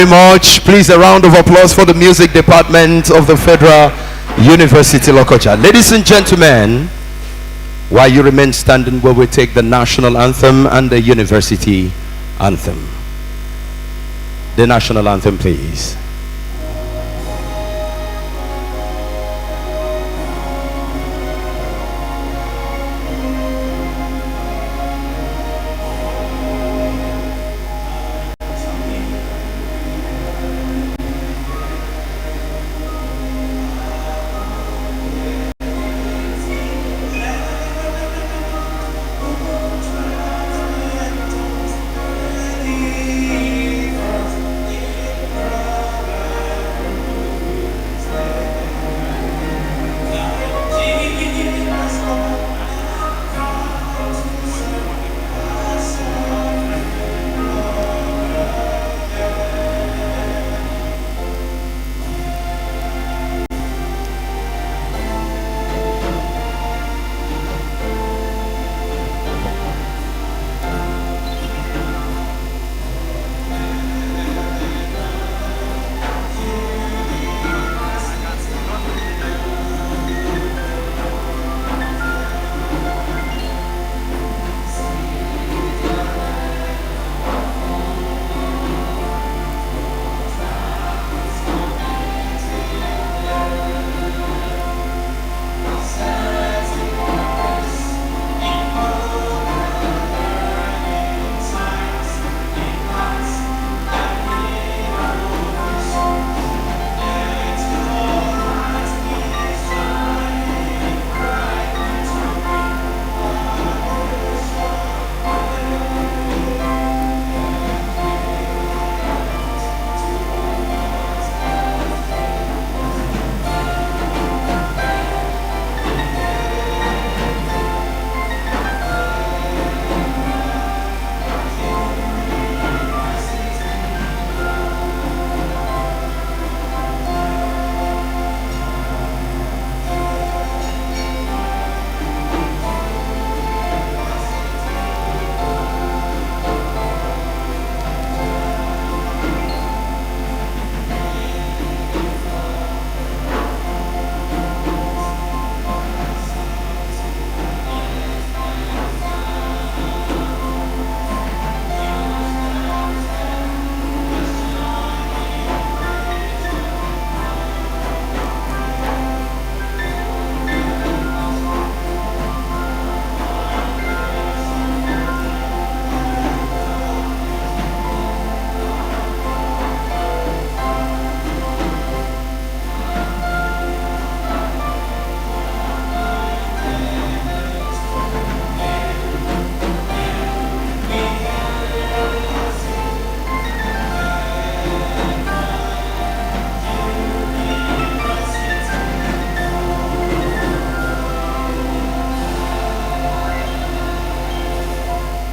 Very much. Please, a round of applause for the music department of the Federal University Lokoja. Ladies and gentlemen, while you remain standing, we will take the national anthem and the university anthem. The national anthem, please.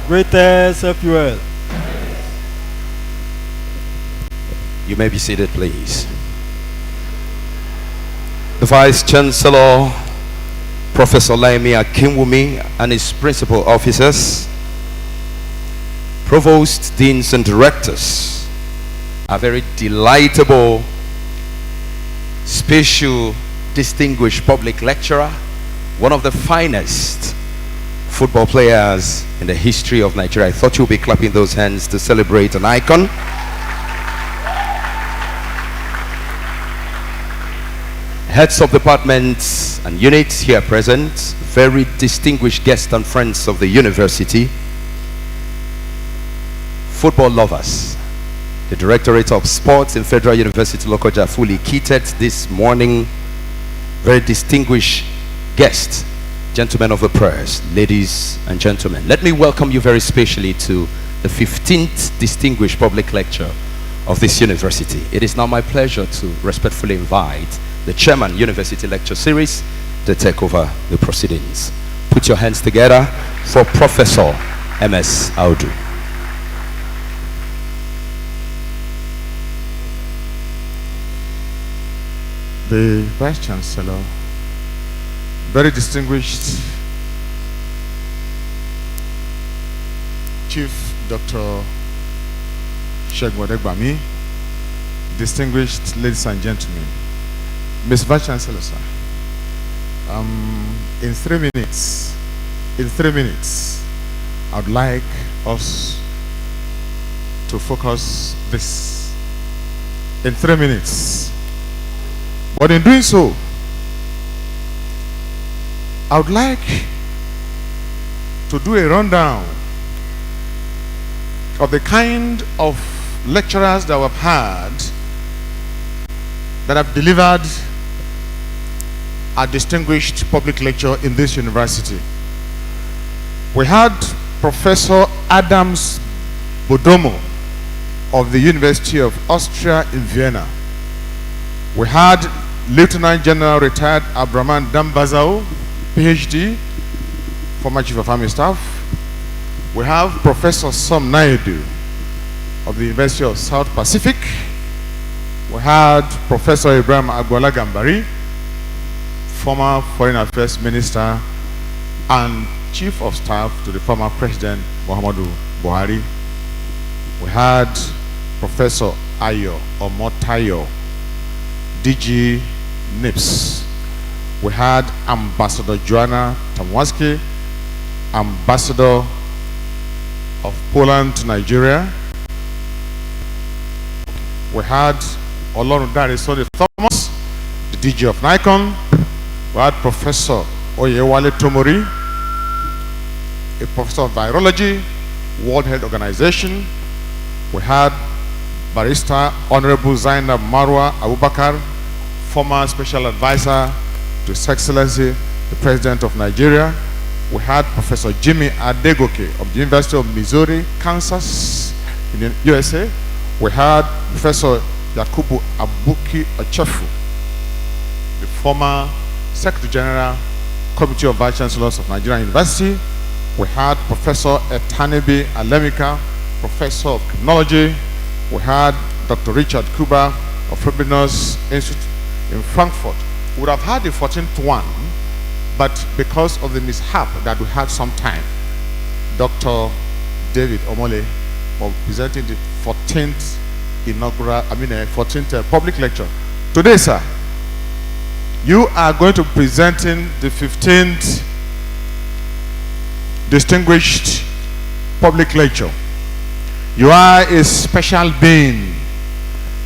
Greatest FUL. You may be seated, please. The Vice Chancellor, Professor Laimi Akinwumi, and his principal officers, provosts, deans, and directors, a very delightable, special, distinguished public lecturer, one of the finest football players in the history of Nigeria. I thought you'll be clapping those hands to celebrate an icon. Heads of departments and units here present, very distinguished guests and friends of the university, football lovers. The Directorate of Sports in Federal University Lokoja fully kitted this morning. Very distinguished guests, gentlemen of the press, ladies and gentlemen. Let me welcome you very specially to the 15th distinguished public lecture of this university. It is now my pleasure to respectfully invite the Chairman, University Lecture Series, to take over the proceedings. Put your hands together for Professor M.S. Audu. The Vice Chancellor, very distinguished Chief Dr. Segun Odegbami, distinguished ladies and gentlemen, Ms. Vice Chancellor, sir, in 3 minutes, I would like us to focus this in 3 minutes. But in doing so, I would like to do a rundown of the kind of lecturers that we've had that have delivered a distinguished public lecture in this university. We had Professor Adams Bodomo of the University of Austria in Vienna. We had Lieutenant General retired Abraman Dambazao, PhD, former Chief of Army Staff. We have Professor Sam Naidu of the University of South Pacific. We had Professor Ibrahim Agbola Gambari, former Foreign Affairs Minister and Chief of Staff to the former President Muhammadu Buhari. We had Professor Ayo Omotayo, DG NIPS. We had Ambassador Joanna Tamwaski, Ambassador of Poland to Nigeria. We had Olorundare Sode Thomas, the DG of Nikon. We had Professor Oyewale Tomori, a professor of virology, World Health Organization. We had Barrister Honorable Zainab Marwa Abubakar, former special advisor to His Excellency the President of Nigeria. We had Professor Jimmy Adegoke of the University of Missouri, Kansas, in the USA. We had Professor Yakubu Abuki Ochefu, the former Secretary General, Committee of Vice Chancellors of Nigerian University. We had Professor Etanebi Alemika, Professor of Criminology. We had Dr. Richard Kuba of Frobenius Institute in Frankfurt. We would have had the 14th one, but because of the mishap that we had some time, Dr. David Omole was presenting the 14th inaugural, 14th public lecture. Today, sir, you are going to be presenting the 15th distinguished public lecture. You are a special being.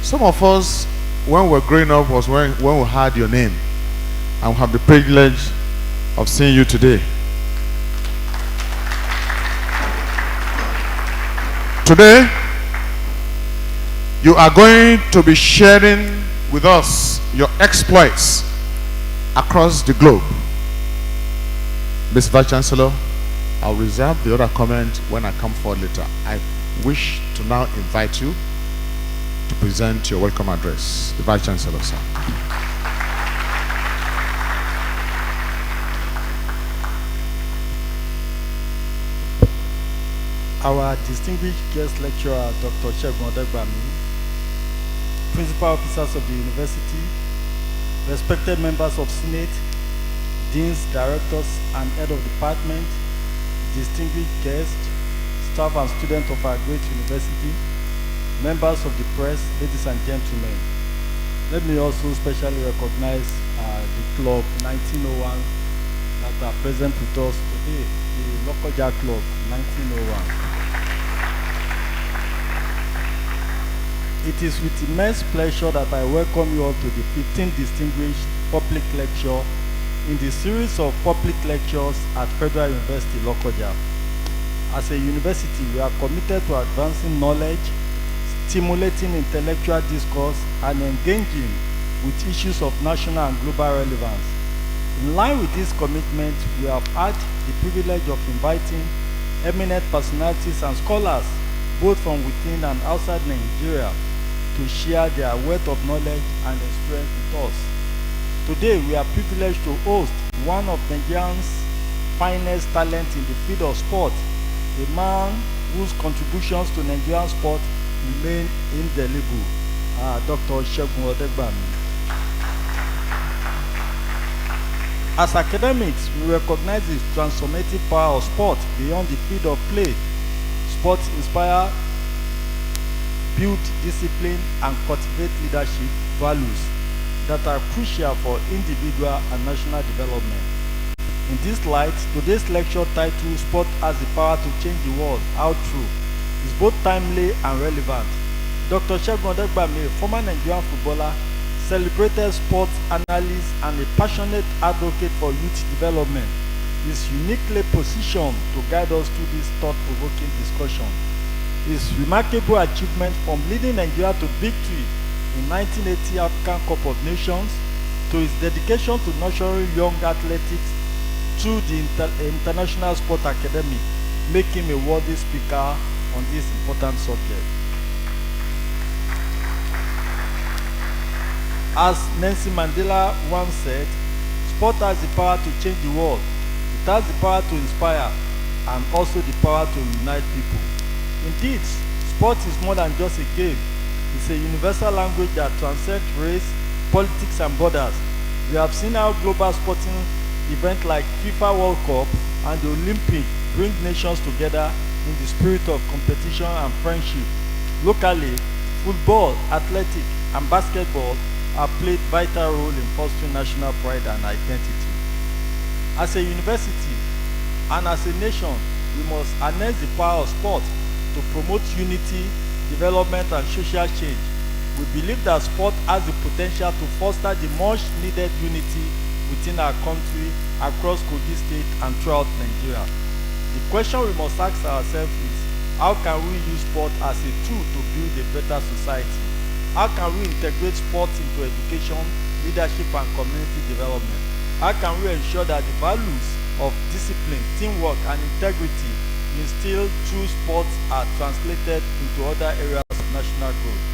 Some of us, when we were growing up, was when we heard your name, and we have the privilege of seeing you today. Today, you are going to be sharing with us your exploits across the globe. Ms. Vice Chancellor, I'll reserve the other comment when I come forward later. I wish to now invite you to present your welcome address. The Vice Chancellor, sir. Our distinguished guest lecturer, Dr. Segun Odegbami, principal officers of the university, respected members of Senate, deans, directors, and head of department, distinguished guests, staff and students of our great university, members of the press, ladies and gentlemen. Let me also specially recognize the club 1901 that are present with us today, the Lokoja Club 1901. It is with immense pleasure that I welcome you all to the 15th distinguished public lecture in the series of public lectures at Federal University Lokoja. As a university, we are committed to advancing knowledge, stimulating intellectual discourse, and engaging with issues of national and global relevance. In line with this commitment, we have had the privilege of inviting eminent personalities and scholars, both from within and outside Nigeria, to share their wealth of knowledge and experience with us. Today, we are privileged to host one of Nigeria's finest talents in the field of sport, a man whose contributions to Nigerian sport remain indelible, Dr. Segun Odegbami. As academics, we recognize the transformative power of sport beyond the field of play. Sports inspire build discipline, and cultivate leadership values that are crucial for individual and national development. In this light, today's lecture titled Sport has the Power to Change the World, How True, is both timely and relevant. Dr. Segun Odegbami, a former Nigerian footballer, celebrated sports analyst and a passionate advocate for youth development, is uniquely positioned to guide us through this thought-provoking discussion. His remarkable achievement from leading Nigeria to victory in 1980 African Cup of Nations to his dedication to nurturing young athletics through the International Sport Academy make him a worthy speaker on this important subject. As Nelson Mandela once said, sport has the power to change the world. It has the power to inspire and also the power to unite people. Indeed, sport is more than just a game. It's a universal language that transcends race, politics, and borders. We have seen how global sporting events like FIFA World Cup and the Olympics bring nations together in the spirit of competition and friendship. Locally, football, athletics, and basketball have played vital role in fostering national pride and identity. As a university and as a nation, we must harness the power of sport to promote unity, development, and social change. We believe that sport has the potential to foster the much needed unity within our country, across Kogi State, and throughout Nigeria. The question we must ask ourselves is, how can we use sport as a tool to build a better society? How can we integrate sports into education, leadership, and community development? How can we ensure that the values of discipline, teamwork, and integrity instilled through sports are translated into other areas of national growth?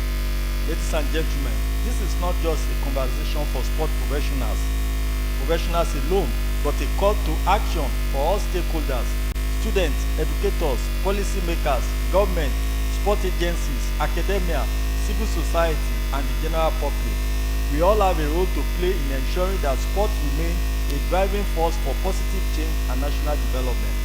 Ladies and gentlemen, this is not just a conversation for sport professionals alone, but a call to action for all stakeholders, students, educators, policymakers, government, sport agencies, academia, civil society, and the general public. We all have a role to play in ensuring that sport remains a driving force for positive change and national development.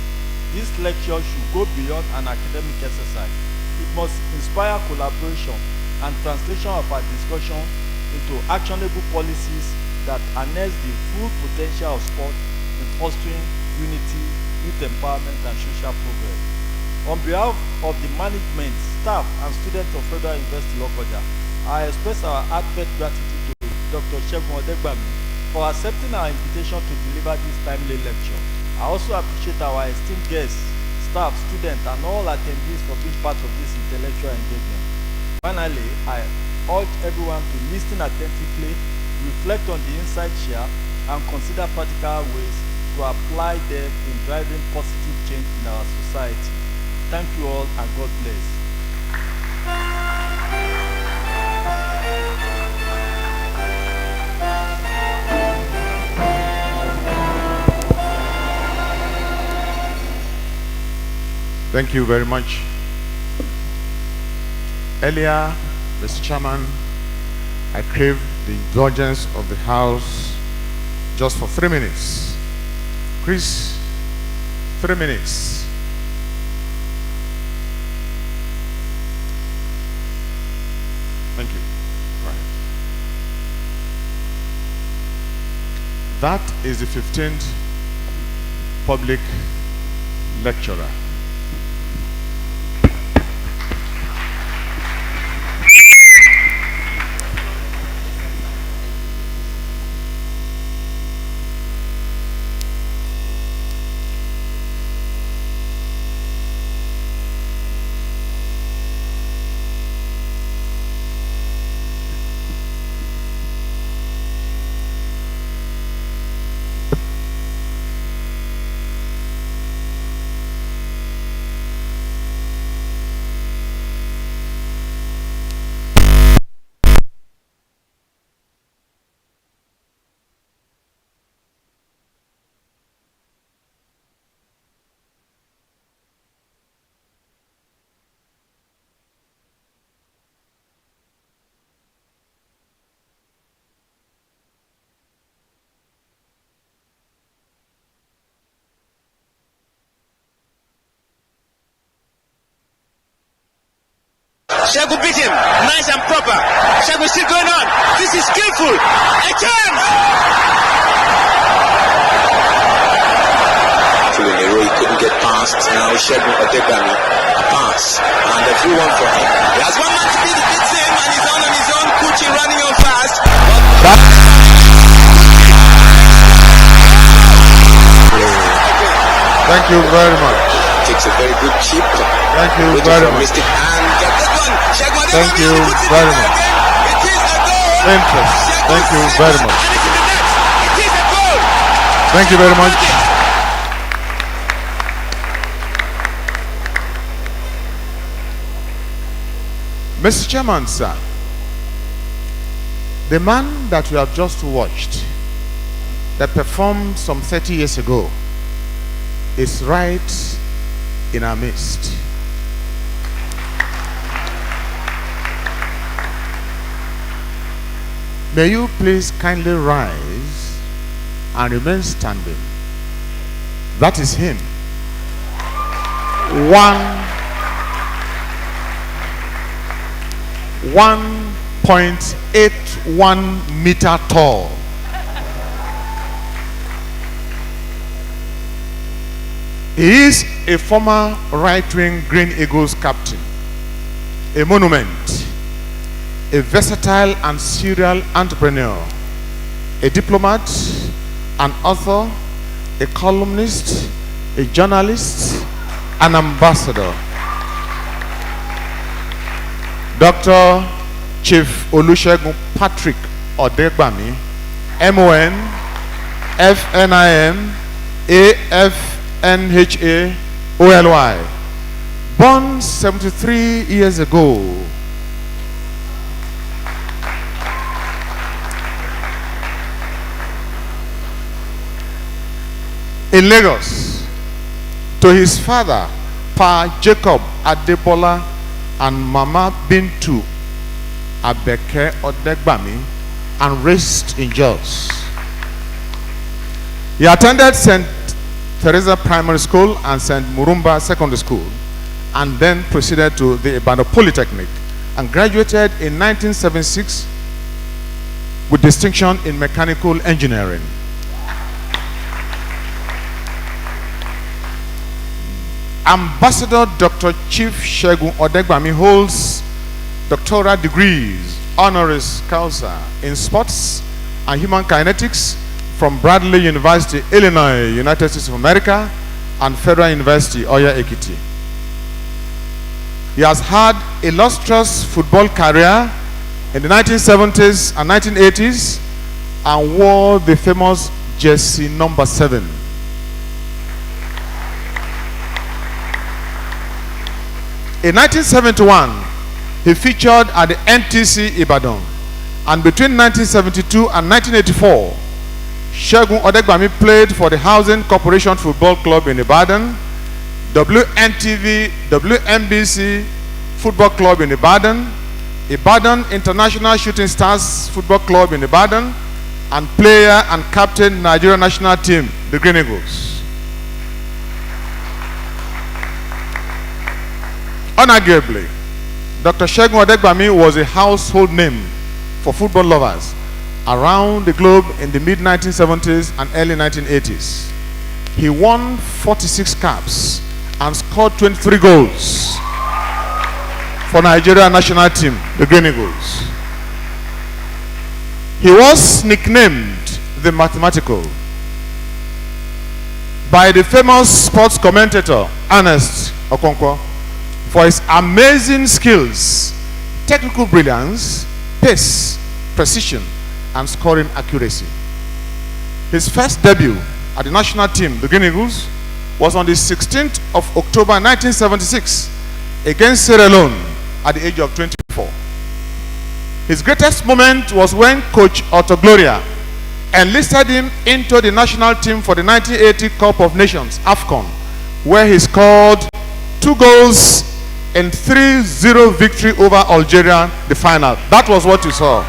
This lecture should go beyond an academic exercise. It must inspire collaboration and translation of our discussion into actionable policies that harness the full potential of sport in fostering unity, youth empowerment, and social progress. On behalf of the management, staff, and students of Federal University Lokoja, I express our heartfelt gratitude to Dr. Segun Odegbami for accepting our invitation to deliver this timely lecture. I also appreciate our esteemed guests, staff, students, and all attendees for being part of this intellectual engagement. Finally, I urge everyone to listen attentively, reflect on the insights shared, and consider practical ways to apply them in driving positive change in our society. Thank you all, and God bless. Thank you very much. Earlier, Mr. Chairman, I crave the indulgence of the House just for 3 minutes. Chris, 3 minutes. Thank you. Right. That is the 15th public lecturer. Segun beat him. Nice and proper. Segun still going on. This is skillful. A chance! In a row, he couldn't get past. Now Segun Odegbami, a pass. And a free one for him. He has one man to beat him, and he's on his own. Kuchi running on fast. Thank you very much. Takes a very good chip. Thank you very much. Thank you very much. Interest. Thank you very much. Thank you very much. Mr. Chairman, sir, the man that we have just watched that performed some 30 years ago is right in our midst. May you please kindly rise and remain standing. That is him. 1.81 meter tall. He is a former right-wing Green Eagles captain, a monument, a versatile and serial entrepreneur, a diplomat, an author, a columnist, a journalist, an ambassador. Dr. Chief Olusegun Patrick Odegbami, MON, FNIM, AFNHA, OLY, born 73 years ago. In Lagos, to his father, Pa Jacob Adebola and Mama Bintu Abeke Odegbami, and raised in Jos. He attended St. Teresa Primary School and St. Murumba Secondary School, and then proceeded to the Ibadan Polytechnic and graduated in 1976 with distinction in mechanical engineering. Ambassador Dr. Chief Segun Odegbami holds doctoral degrees honoris causa in sports and human kinetics from Bradley University, Illinois, United States of America, and Federal University, Oyo Ekiti. He has had a illustrious football career in the 1970s and 1980s and wore the famous jersey number 7. In 1971, he featured at the NTC Ibadan, and between 1972 and 1984, Segun Odegbami played for the Housing Corporation Football Club in Ibadan, WNTV, WNBC Football Club in Ibadan, Ibadan International Shooting Stars Football Club in Ibadan, and player and captain Nigerian national team, the Green Eagles. Unarguably, Dr. Segun Odegbami was a household name for football lovers around the globe in the mid-1970s and early 1980s. He won 46 caps and scored 23 goals for Nigeria national team, the Green Eagles. He was nicknamed the Mathematical by the famous sports commentator Ernest Okonkwo for his amazing skills, technical brilliance, pace, precision, and scoring accuracy. His first debut at the national team, the Green Eagles, was on the 16th of October 1976 against Sierra Leone at the age of 24. His greatest moment was when coach Otto Gloria enlisted him into the national team for the 1980 Cup of Nations, AFCON, where he scored 2 goals in 3-0 victory over Algeria, the final. That was what you saw.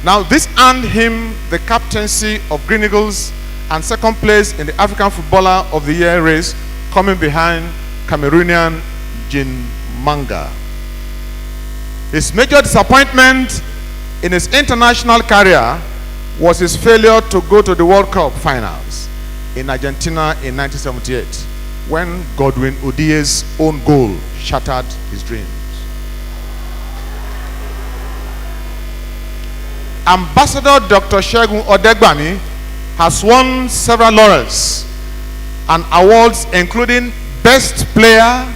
Now, this earned him the captaincy of Green Eagles and second place in the African Footballer of the Year race, coming behind Cameroonian Eugene Manga. His major disappointment in his international career was his failure to go to the World Cup finals in Argentina in 1978, when Godwin Odie's own goal shattered his dreams. Ambassador Dr. Segun Odegbami has won several laurels and awards, including Best Player,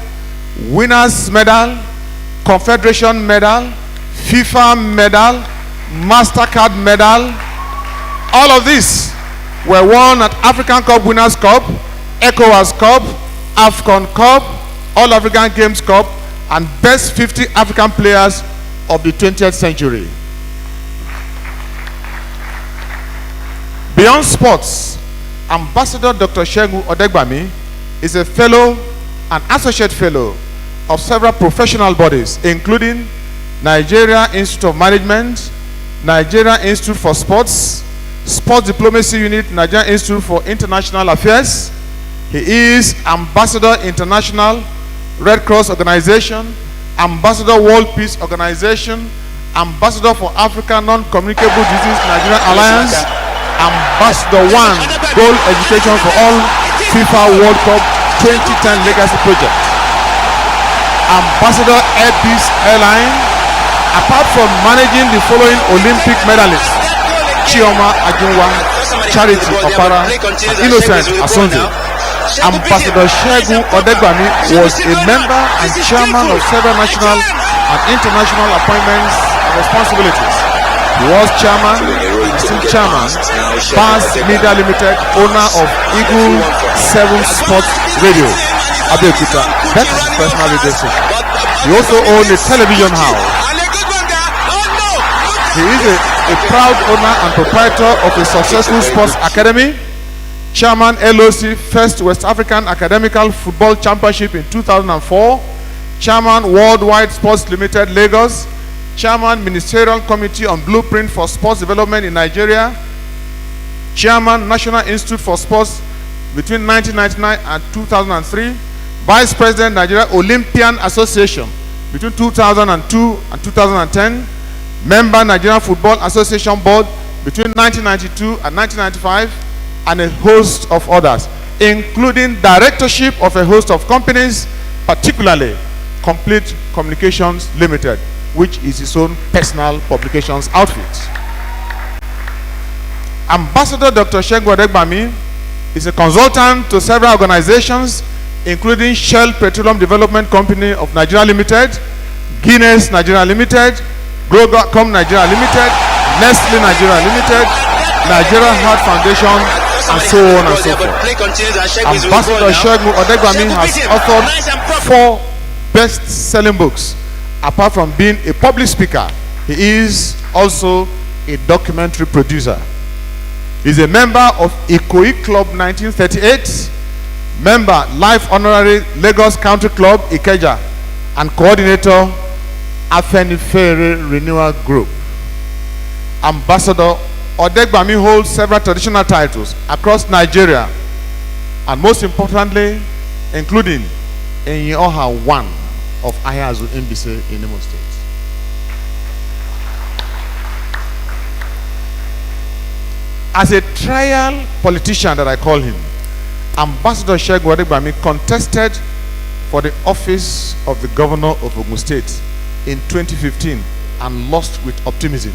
Winners Medal, Confederation Medal, FIFA Medal, MasterCard Medal. All of these were won at African Cup Winners' Cup, ECOWAS Cup, AFCON Cup, All African Games Cup, and Best 50 African Players of the 20th century. Beyond sports, Ambassador Dr. Segun Odegbami is a fellow and associate fellow of several professional bodies, including Nigeria Institute of Management, Nigeria Institute for Sports, Sports Diplomacy Unit, Nigerian Institute for International Affairs. He is Ambassador International Red Cross Organization, Ambassador World Peace Organization, Ambassador for Africa Non-Communicable Disease Nigerian Alliance, Ambassador 1 Goal Education for All FIFA World Cup 2010 Legacy Project, Ambassador Air Peace Airline. Apart from managing the following Olympic medalists: Chioma Ajunwa, Charity Opara, and Innocent Asonze, Ambassador Segun Odegbami was a member and chairman of several national and international appointments and responsibilities. He was chairman, still chairman, Bass Media Limited, owner of Eagle 7 Sports Radio, Abeokuta. That is his personal radio station. He also owned a television house. He is a proud owner and proprietor of a successful sports academy, chairman LOC First West African Academical Football Championship in 2004, chairman Worldwide Sports Limited Lagos, chairman Ministerial Committee on Blueprint for Sports Development in Nigeria, chairman National Institute for Sports between 1999 and 2003, vice president Nigeria Olympian Association between 2002 and 2010, member Nigerian Football Association Board between 1992 and 1995, and a host of others, including directorship of a host of companies, particularly Complete Communications Limited, which is his own personal publications outfit. Ambassador Dr. Segun Odegbami is a consultant to several organizations, including Shell Petroleum Development Company of Nigeria Limited, Guinness Nigeria Limited, Globacom Nigeria Limited, Nestle Nigeria Limited, Nigeria Heart Foundation, and so on and so forth. Ambassador Segun Odegbami has authored 4 best-selling books. Apart from being a public speaker, he is also a documentary producer. He is a member of Ikoyi Club 1938, member Life Honorary Lagos Country Club Ikeja, and coordinator Afenifere Renewal Group. Ambassador Odegbami holds several traditional titles across Nigeria, and most importantly, including Enyi-Oha 1 of Ayazu Mbise in Imo State. As a trial politician that I call him, Ambassador Segun Odegbami contested for the office of the governor of Ogun State in 2015 and lost with optimism.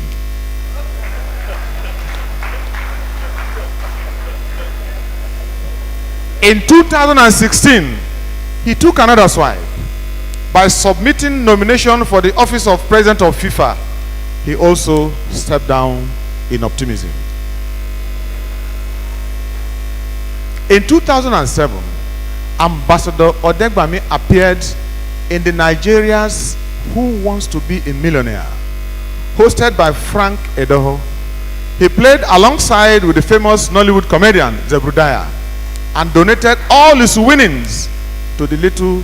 In 2016, he took another swipe by submitting nomination for the office of president of FIFA. He also stepped down in optimism. In 2007, Ambassador Odegbami appeared in the Nigeria's Who Wants to Be a Millionaire, hosted by Frank Edoho. He played alongside with the famous Nollywood comedian Zebrudaya and donated all his winnings to the Little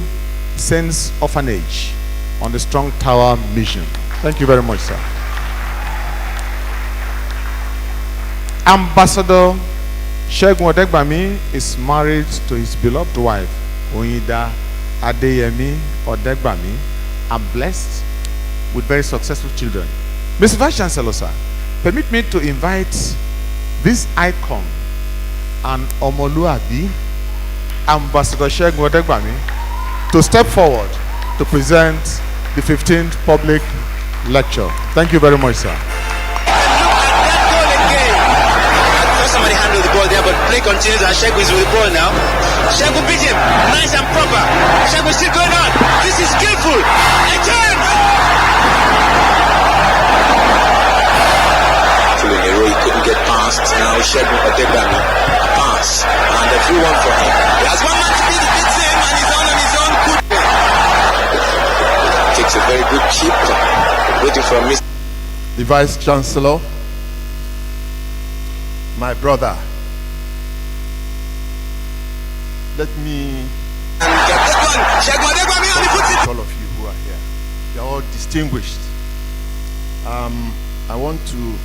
Saints Orphanage on the Strong Tower mission. Thank you very much, sir. Ambassador Segun Odegbami is married to his beloved wife, Oyinda Adeyemi Odegbami are blessed with very successful children. Mr. Vice Chancellor, sir, permit me to invite this icon and Omoluabi, Ambassador Segun Odegbami, to step forward to present the 15th public lecture. Thank you very much, sir. Somebody handled the ball there, but play continues and Segun is with the ball now. Segun beat him, nice and proper. Segun still going on. This is skillful. A turn. Full in a row, he couldn't get past. Now Segun Odegbami, a pass, and a free one for him. He has one man to beat, beats him, and he's on his own. Takes a very good chip, waiting for a miss. The Vice Chancellor, my brother, let me all of you who are here. You're all distinguished. I want to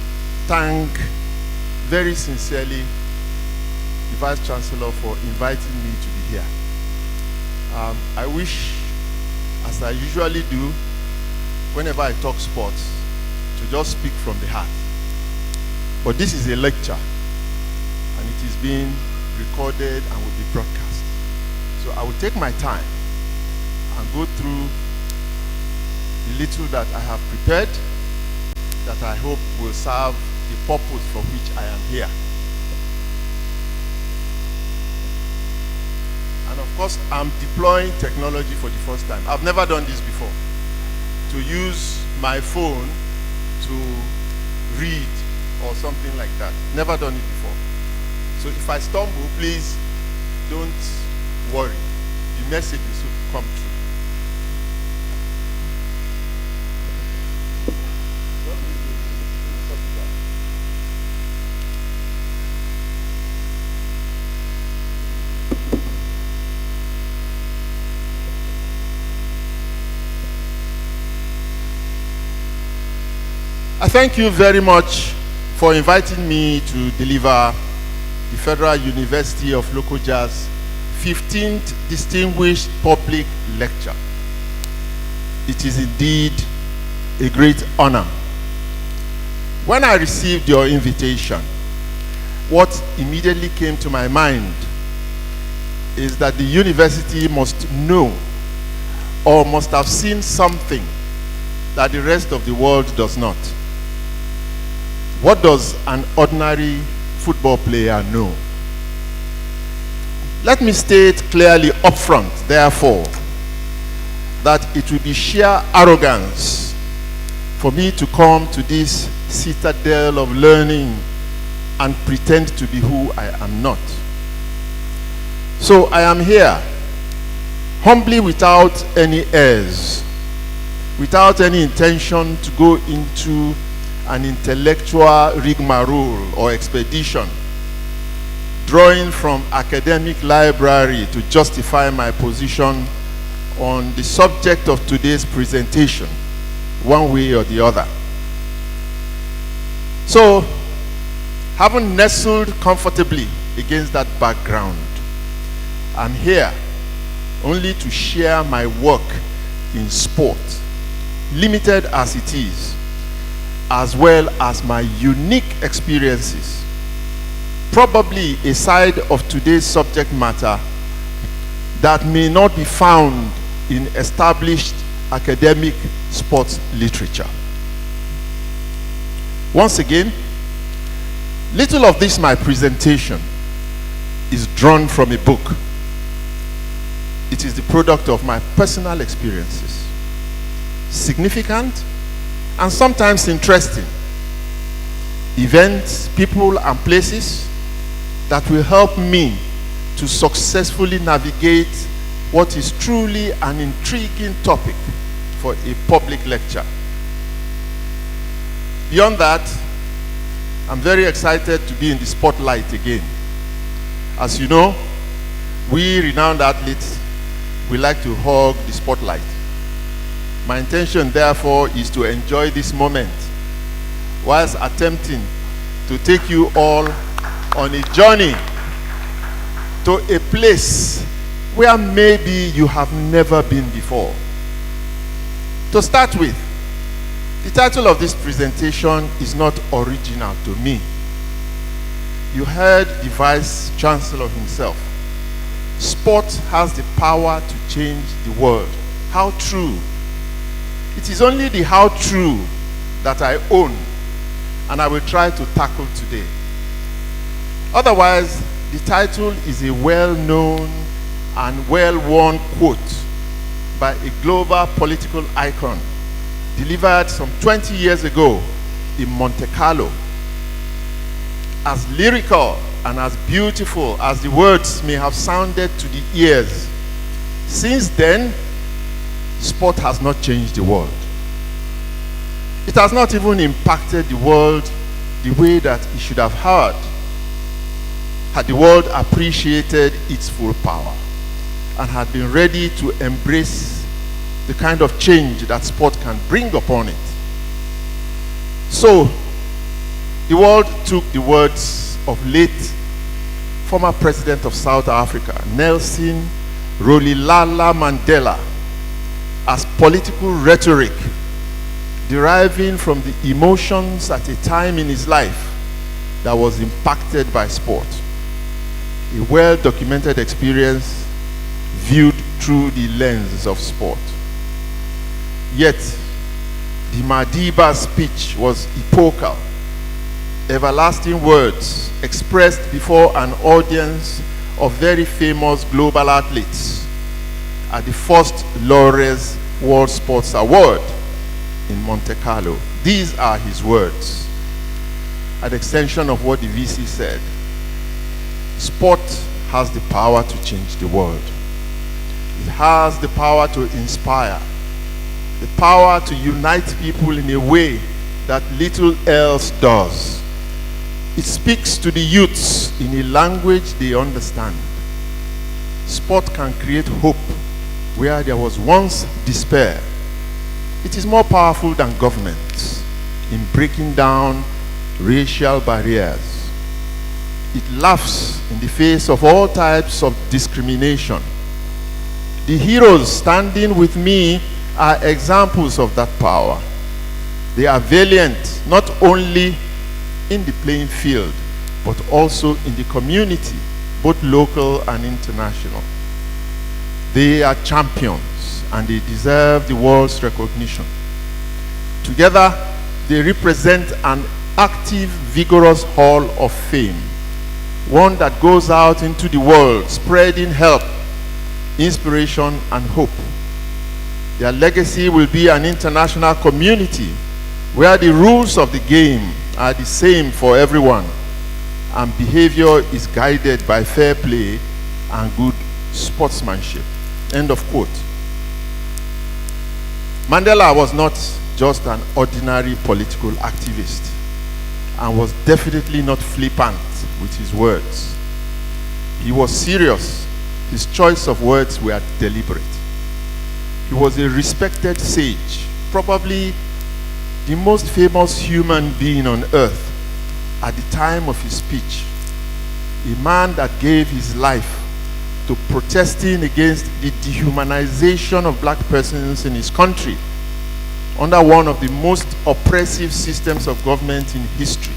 thank very sincerely the Vice Chancellor for inviting me to be here. I wish, as I usually do, whenever I talk sports, to just speak from the heart. But this is a lecture, and it is being recorded and will be broadcast. So I will take my time and go through the little that I have prepared that I hope will serve the purpose for which I am here. And of course, I'm deploying technology for the first time. I've never done this before. To use my phone to read or something like that. Never done it before. So if I stumble, please don't worry. The message will come through. I thank you very much for inviting me to deliver the Federal University of Lokoja's 15th Distinguished Public Lecture. It is indeed a great honor. When I received your invitation, what immediately came to my mind is that the university must know or must have seen something that the rest of the world does not. What does an ordinary football player know? Let me state clearly upfront, therefore, that it will be sheer arrogance for me to come to this citadel of learning and pretend to be who I am not. So I am here, humbly without any airs, without any intention to go into an intellectual rigmarole or expedition, drawing from academic library to justify my position on the subject of today's presentation, one way or the other. So, having nestled comfortably against that background, I'm here only to share my work in sport, limited as it is, as well as my unique experiences, probably a side of today's subject matter that may not be found in established academic sports literature. Once again, little of this my presentation is drawn from a book. It is the product of my personal experiences, significant and sometimes interesting events, people, and places that will help me to successfully navigate what is truly an intriguing topic for a public lecture. Beyond that, I'm very excited to be in the spotlight again. As you know, we renowned athletes, we like to hog the spotlight. My intention, therefore, is to enjoy this moment whilst attempting to take you all on a journey to a place where maybe you have never been before. To start with, the title of this presentation is not original to me. You heard the Vice Chancellor himself. Sport has the power to change the world. How true? It is only the how true that I own, and I will try to tackle today. Otherwise, the title is a well-known and well-worn quote by a global political icon delivered some 20 years ago in Monte Carlo. As lyrical and as beautiful as the words may have sounded to the ears, since then, sport has not changed the world. It has not even impacted the world the way that it should have had the world appreciated its full power and had been ready to embrace the kind of change that sport can bring upon it. So, the world took the words of late former President of South Africa, Nelson Rolihlahla Mandela, as political rhetoric deriving from the emotions at a time in his life that was impacted by sport. A well-documented experience viewed through the lens of sport. Yet, the Madiba speech was epochal. Everlasting words expressed before an audience of very famous global athletes at the first Laureus World Sports Award in Monte Carlo. These are his words, an extension of what the VC said. Sport has the power to change the world. It has the power to inspire, the power to unite people in a way that little else does. It speaks to the youths in a language they understand. Sport can create hope where there was once despair. It is more powerful than governments in breaking down racial barriers. It laughs in the face of all types of discrimination. The heroes standing with me are examples of that power. They are valiant not only in the playing field, but also in the community, both local and international. They are champions, and they deserve the world's recognition. Together, they represent an active, vigorous hall of fame, one that goes out into the world, spreading help, inspiration, and hope. Their legacy will be an international community where the rules of the game are the same for everyone, and behavior is guided by fair play and good sportsmanship. End of quote. Mandela was not just an ordinary political activist and was definitely not flippant with his words. He was serious. His choice of words were deliberate. He was a respected sage, probably the most famous human being on earth at the time of his speech. A man that gave his life to protesting against the dehumanization of black persons in his country under one of the most oppressive systems of government in history.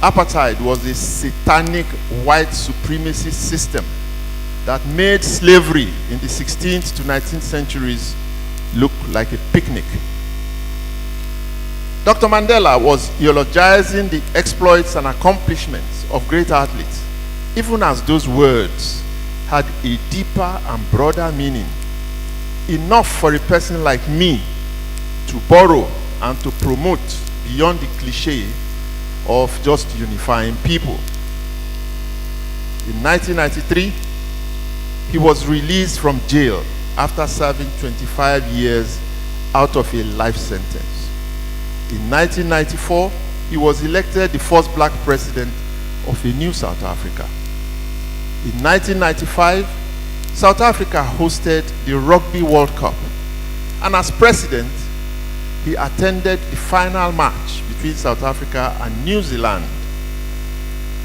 Apartheid was a satanic white supremacy system that made slavery in the 16th to 19th centuries look like a picnic. Dr. Mandela was eulogizing the exploits and accomplishments of great athletes, even as those words had a deeper and broader meaning, enough for a person like me to borrow and to promote beyond the cliche of just unifying people. In 1993, he was released from jail after serving 25 years out of a life sentence. In 1994, he was elected the first black president of a new South Africa. In 1995, South Africa hosted the Rugby World Cup, and as president, he attended the final match between South Africa and New Zealand.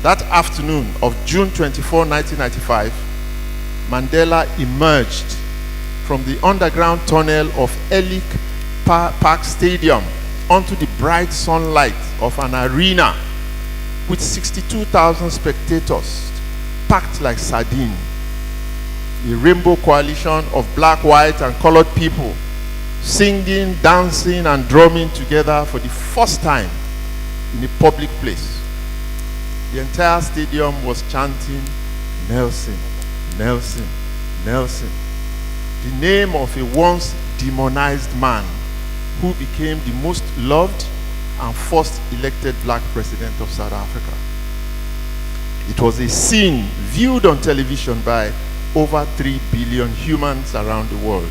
That afternoon of June 24, 1995, Mandela emerged from the underground tunnel of Ellick Park Stadium onto the bright sunlight of an arena with 62,000 spectators packed like sardines. A rainbow coalition of black, white, and colored people singing, dancing, and drumming together for the first time in a public place. The entire stadium was chanting, "Nelson, Nelson, Nelson," the name of a once demonized man who became the most loved and first elected black president of South Africa. It was a scene viewed on television by over 3 billion humans around the world.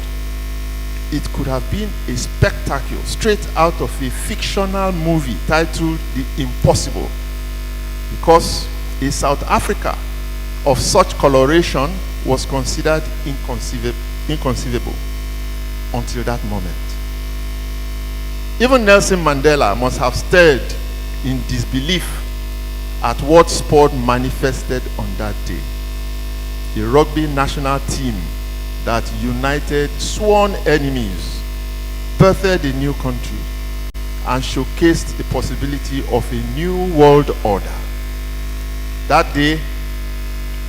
It could have been a spectacle straight out of a fictional movie titled The Impossible, because a South Africa of such coloration was considered inconceivable until that moment. Even Nelson Mandela must have stared in disbelief at what sport manifested on that day. A rugby national team that united sworn enemies, birthed a new country, and showcased the possibility of a new world order. That day,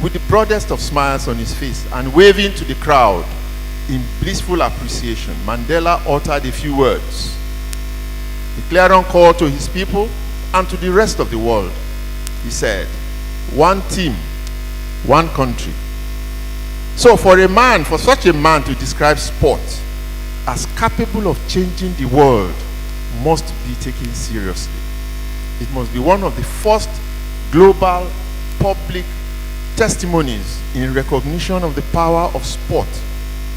with the broadest of smiles on his face and waving to the crowd in blissful appreciation, Mandela uttered a few words, a clarion call to his people and to the rest of the world. He said, "One team, one country." So for such a man to describe sport as capable of changing the world must be taken seriously. It must be one of the first global public testimonies in recognition of the power of sport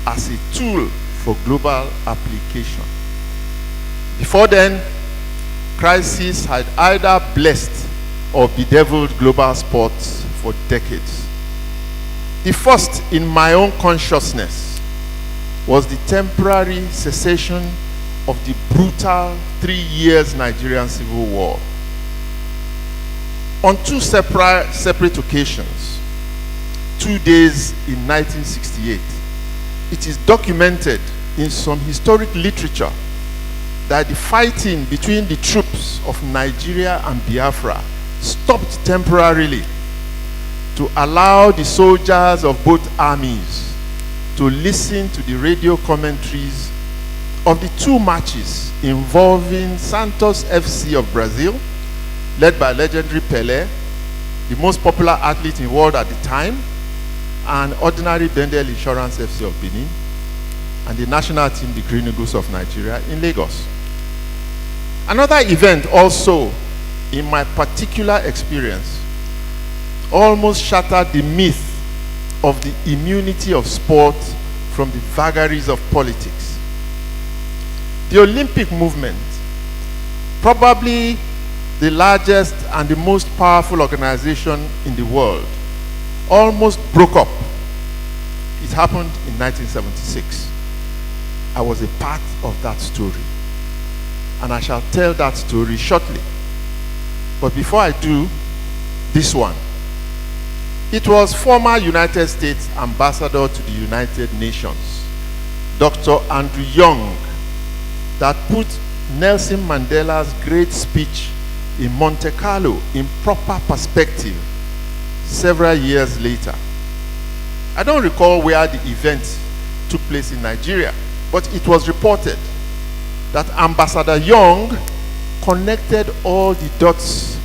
as a tool for global application. Before then, crises had either blessed or bedeviled global sports for decades. The first in my own consciousness was the temporary cessation of the brutal 3 years Nigerian Civil War. On two separate occasions, 2 days in 1968, it is documented in some historic literature that the fighting between the troops of Nigeria and Biafra stopped temporarily to allow the soldiers of both armies to listen to the radio commentaries of the 2 matches involving Santos FC of Brazil, led by legendary Pelé, the most popular athlete in the world at the time, and ordinary Bendel Insurance FC of Benin, and the national team, the Green Eagles of Nigeria, in Lagos. Another event also, in my particular experience, almost shattered the myth of the immunity of sport from the vagaries of politics. The Olympic movement, probably the largest and the most powerful organization in the world, almost broke up. It happened in 1976. I was a part of that story, and I shall tell that story shortly. But before I do, this one. It was former United States Ambassador to the United Nations, Dr. Andrew Young, that put Nelson Mandela's great speech in Monte Carlo in proper perspective several years later. I don't recall where the event took place in Nigeria, but it was reported that Ambassador Young connected all the dots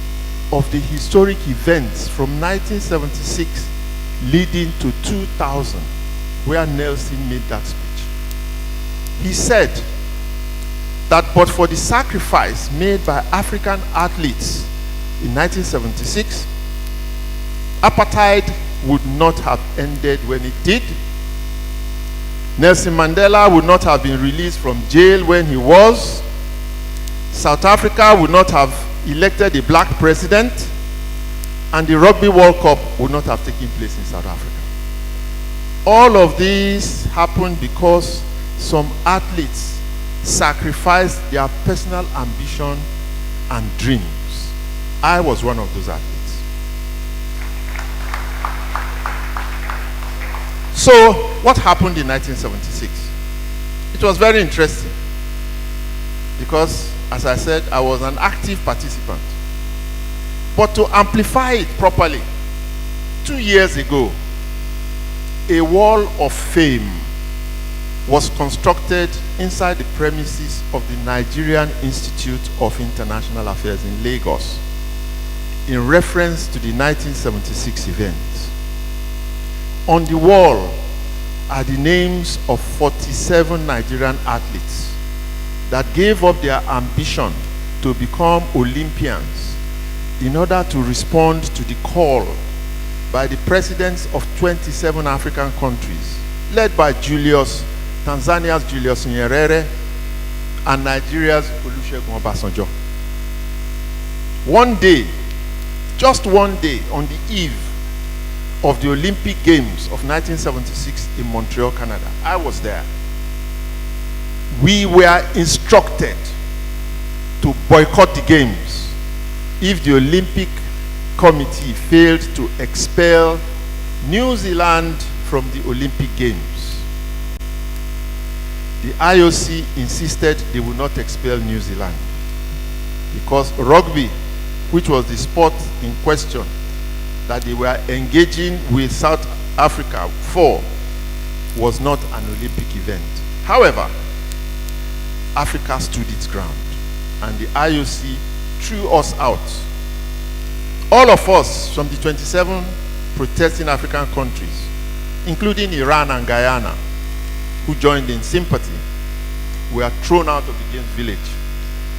of the historic events from 1976 leading to 2000, where Nelson made that speech. He said that but for the sacrifice made by African athletes in 1976, apartheid would not have ended when it did. Nelson Mandela would not have been released from jail when he was. South Africa would not have elected a black president, and the Rugby World Cup would not have taken place in South Africa. All of these happened because some athletes sacrificed their personal ambition and dreams. I was one of those athletes. So, what happened in 1976? It was very interesting because, as I said, I was an active participant. But to amplify it properly, 2 years ago, a wall of fame was constructed inside the premises of the Nigerian Institute of International Affairs in Lagos in reference to the 1976 event. On the wall are the names of 47 Nigerian athletes that gave up their ambition to become Olympians in order to respond to the call by the presidents of 27 African countries, led by Tanzania's Julius Nyerere and Nigeria's Olusegun Obasanjo. One day, just one day, on the eve of the Olympic Games of 1976 in Montreal, Canada, I was there. We were instructed to boycott the Games if the Olympic Committee failed to expel New Zealand from the Olympic Games. The IOC insisted they would not expel New Zealand because rugby, which was the sport in question that they were engaging with South Africa for, was not an Olympic event. However, Africa stood its ground and the IOC threw us out. All of us from the 27 protesting African countries, including Iran and Guyana, who joined in sympathy, were thrown out of the Games village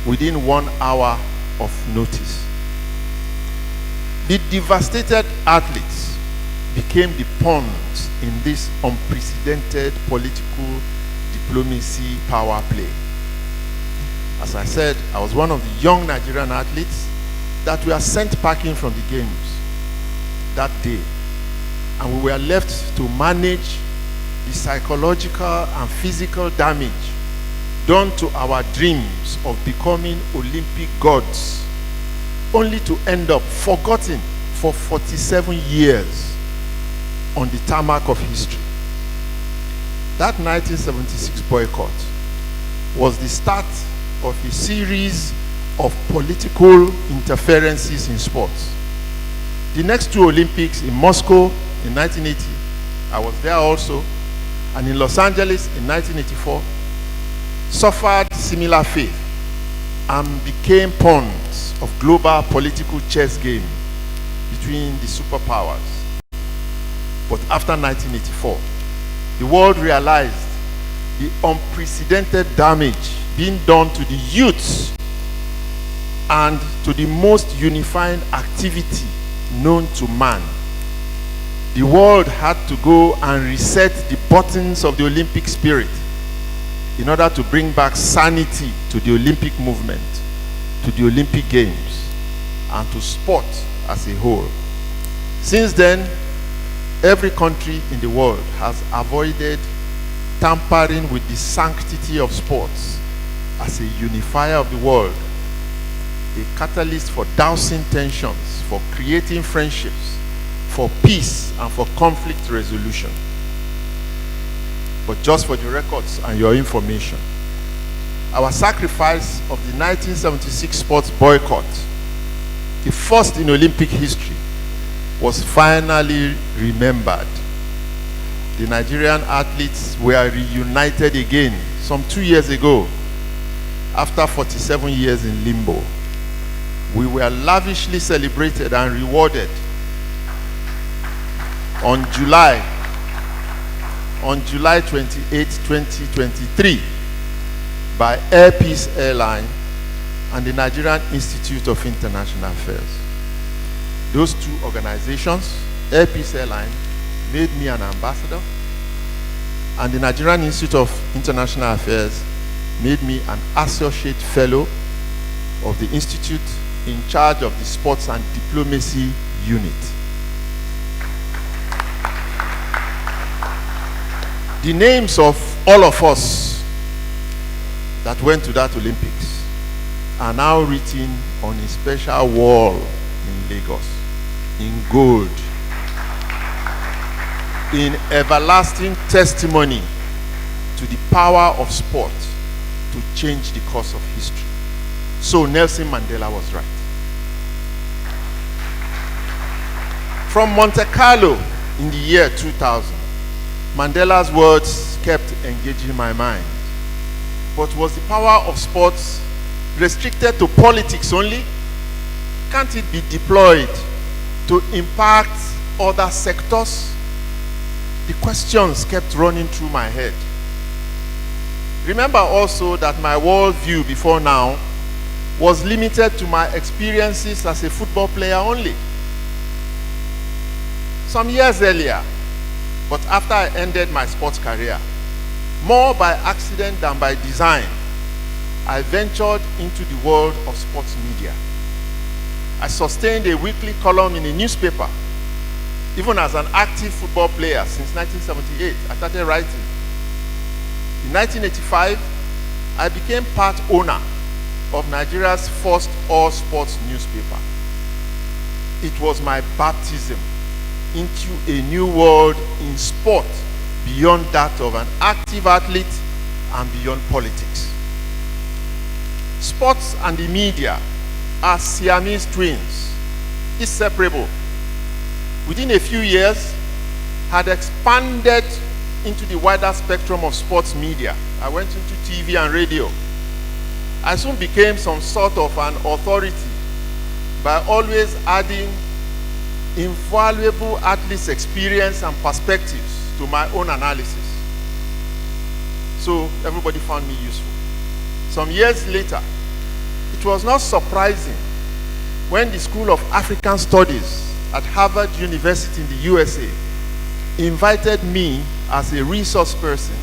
within 1 hour of notice. The devastated athletes became the pawns in this unprecedented political diplomacy power play. As I said, I was one of the young Nigerian athletes that were sent packing from the Games that day, and we were left to manage the psychological and physical damage done to our dreams of becoming Olympic gods, only to end up forgotten for 47 years on the tarmac of history. That 1976 boycott was the start of a series of political interferences in sports. The next two Olympics in Moscow in 1980, I was there also, and in Los Angeles in 1984, suffered similar fate and became pawns of global political chess game between the superpowers. But after 1984, the world realized the unprecedented damage being done to the youths and to the most unifying activity known to man. The world had to go and reset the buttons of the Olympic spirit in order to bring back sanity to the Olympic movement, to the Olympic Games, and to sport as a whole. Since then, every country in the world has avoided tampering with the sanctity of sports as a unifier of the world, a catalyst for dousing tensions, for creating friendships, for peace, and for conflict resolution. But just for the records and your information, our sacrifice of the 1976 sports boycott, the first in Olympic history, was finally remembered. The Nigerian athletes were reunited again some 2 years ago after 47 years in limbo. We were lavishly celebrated and rewarded on July 28, 2023 by Air Peace Airline and the Nigerian Institute of International Affairs. Those two organizations, Air Peace Airline, made me an ambassador, and the Nigerian Institute of International Affairs made me an associate fellow of the institute in charge of the sports and diplomacy unit. The names of all of us that went to that Olympics are now written on a special wall in Lagos in gold. in everlasting testimony to the power of sport to change the course of history. So Nelson Mandela was right. From Monte Carlo in the year 2000, Mandela's words kept engaging my mind. But was the power of sports restricted to politics only? Can't it be deployed to impact other sectors? The questions kept running through my head. Remember also that my worldview before now was limited to my experiences as a football player only. Some years earlier, but after I ended my sports career, more by accident than by design, I ventured into the world of sports media. I sustained a weekly column in a newspaper. Even as an active football player since 1978, I started writing. In 1985, I became part owner of Nigeria's first all-sports newspaper. It was my baptism into a new world in sport beyond that of an active athlete and beyond politics. Sports and the media are Siamese twins, inseparable. Within a few years, had expanded into the wider spectrum of sports media. I went into TV and radio. I soon became some sort of an authority by always adding invaluable athletes' experience and perspectives to my own analysis. So everybody found me useful. Some years later, it was not surprising when the School of African Studies at Harvard University in the USA invited me as a resource person,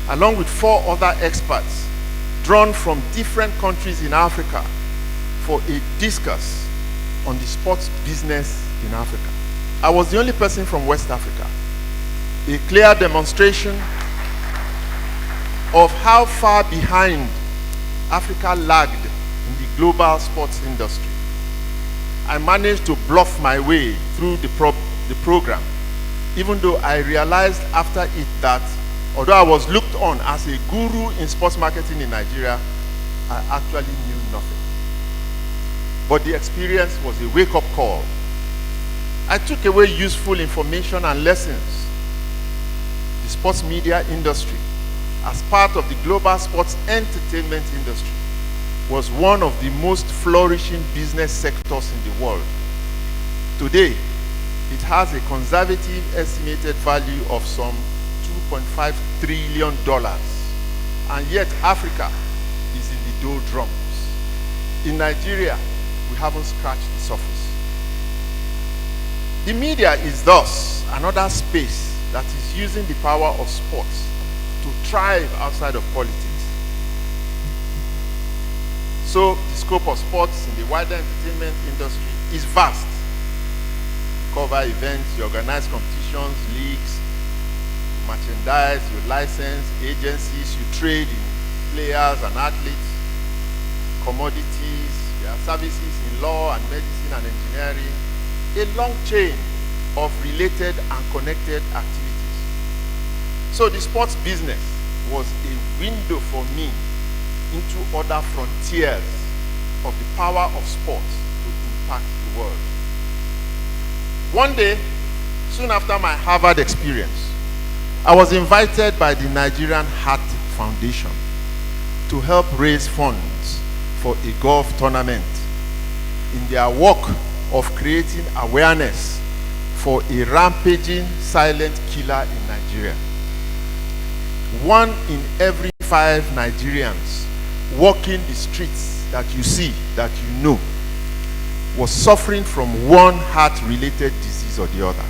along with 4 other experts drawn from different countries in Africa, for a discuss on the sports business in Africa. I was the only person from West Africa. A clear demonstration of how far behind Africa lagged in the global sports industry. I managed to bluff my way through the program, even though I realized after it that, although I was looked on as a guru in sports marketing in Nigeria, I actually knew nothing. But the experience was a wake-up call. I took away useful information and lessons. The sports media industry, as part of the global sports entertainment industry, was one of the most flourishing business sectors in the world. Today, it has a conservative estimated value of some $2.5 trillion, and yet Africa is in the doldrums. In Nigeria, we haven't scratched the surface. The media is thus another space that is using the power of sports to thrive outside of politics. So the scope of sports in the wider entertainment industry is vast. You cover events, you organize competitions, leagues, you merchandise, you license agencies, you trade in players and athletes, commodities, there are services in law and medicine and engineering, a long chain of related and connected activities. So the sports business was a window for me into other frontiers of the power of sports to impact the world. One day, soon after my Harvard experience, I was invited by the Nigerian Heart Foundation to help raise funds for a golf tournament in their work of creating awareness for a rampaging silent killer in Nigeria. 1 in every 5 Nigerians walking the streets that you see, that you know, was suffering from one heart-related disease or the other.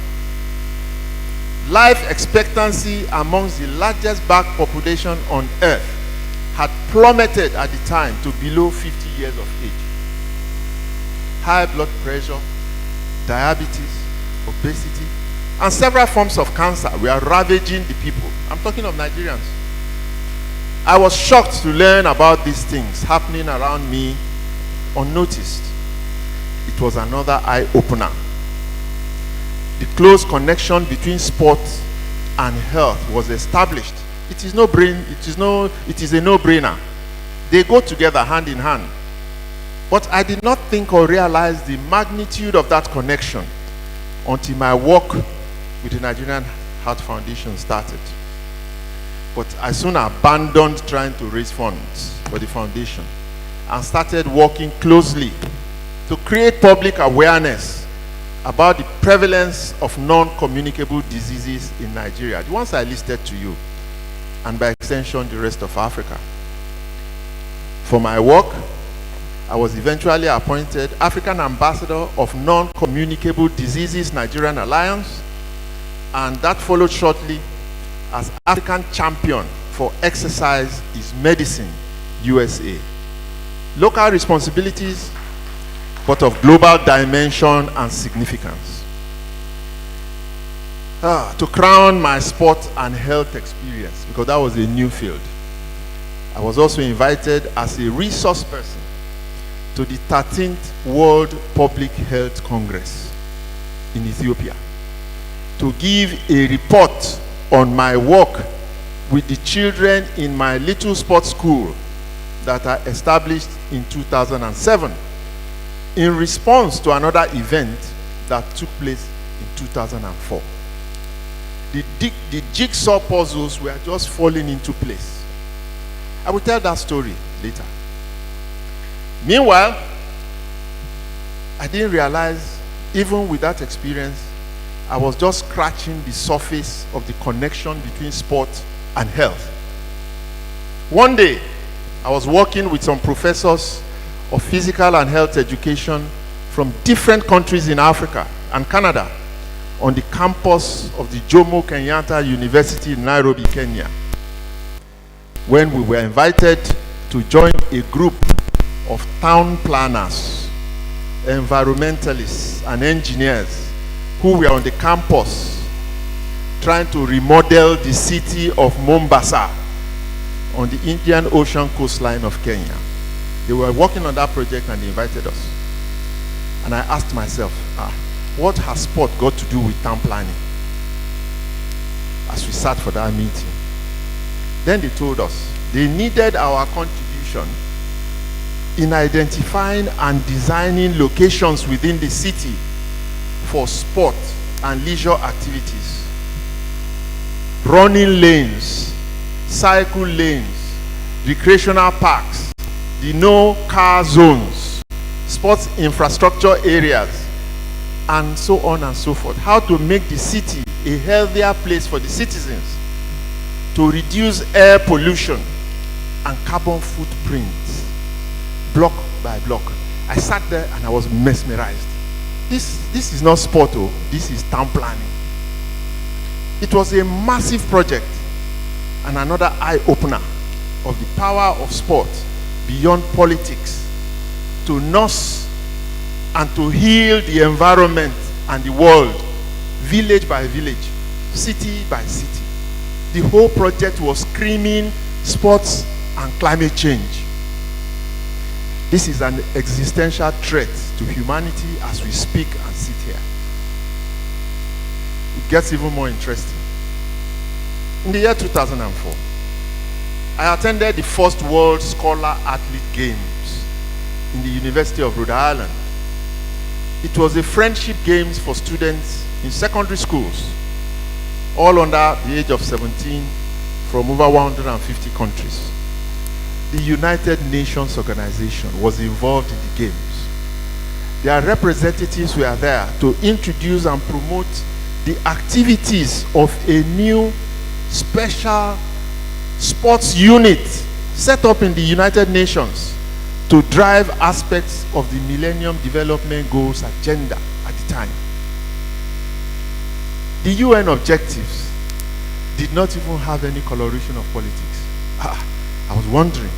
Life expectancy amongst the largest black population on earth had plummeted at the time to below 50 years of age. High blood pressure, diabetes, obesity, and several forms of cancer were ravaging the people. I'm talking of Nigerians. I was shocked to learn about these things happening around me unnoticed. It was another eye-opener. the close connection between sport and health was established. It is a no-brainer. They go together hand in hand. But I did not think or realize the magnitude of that connection until my work with the Nigerian Heart Foundation started. But I soon abandoned trying to raise funds for the foundation and started working closely to create public awareness about the prevalence of non-communicable diseases in Nigeria, the ones I listed to you, and by extension the rest of Africa. For my work, I was eventually appointed African Ambassador of Non-Communicable Diseases Nigerian Alliance, and that followed shortly as African Champion for Exercise is Medicine, USA. Local responsibilities, but of global dimension and significance. To crown my sport and health experience, because that was a new field, I was also invited as a resource person to the 13th World Public Health Congress in Ethiopia to give a report on my work with the children in my little sports school that I established in 2007 in response to another event that took place in 2004. The jigsaw puzzles were just falling into place. I will tell that story later. Meanwhile, I didn't realize, even with that experience, I was just scratching the surface of the connection between sport and health. One day, I was working with some professors of physical and health education from different countries in Africa and Canada on the campus of the Jomo Kenyatta University in Nairobi, Kenya, when we were invited to join a group of town planners, environmentalists, and engineers who were on the campus trying to remodel the city of Mombasa on the Indian Ocean coastline of Kenya. They were working on that project and they invited us. And I asked myself, what has sport got to do with town planning? As we sat for that meeting. Then they told us they needed our contribution in identifying and designing locations within the city for sport and leisure activities. Running lanes, cycle lanes, recreational parks, the no-car zones, sports infrastructure areas, and so on and so forth. How to make the city a healthier place for the citizens, to reduce air pollution and carbon footprint, block by block. I sat there and I was mesmerized. This is not sport, this is town planning. It was a massive project and another eye-opener of the power of sport beyond politics to nurse and to heal the environment and the world, village by village, city by city. The whole project was screaming sports and climate change. This is an existential threat to humanity as we speak and sit here. It gets even more interesting. In the year 2004, I attended the first World Scholar Athlete Games in the University of Rhode Island. It was a friendship games for students in secondary schools, all under the age of 17 from over 150 countries. The United Nations Organization was involved in the games. Their representatives were there to introduce and promote the activities of a new special sports unit set up in the United Nations to drive aspects of the Millennium Development Goals agenda at the time. The UN objectives did not even have any coloration of politics. I was wondering.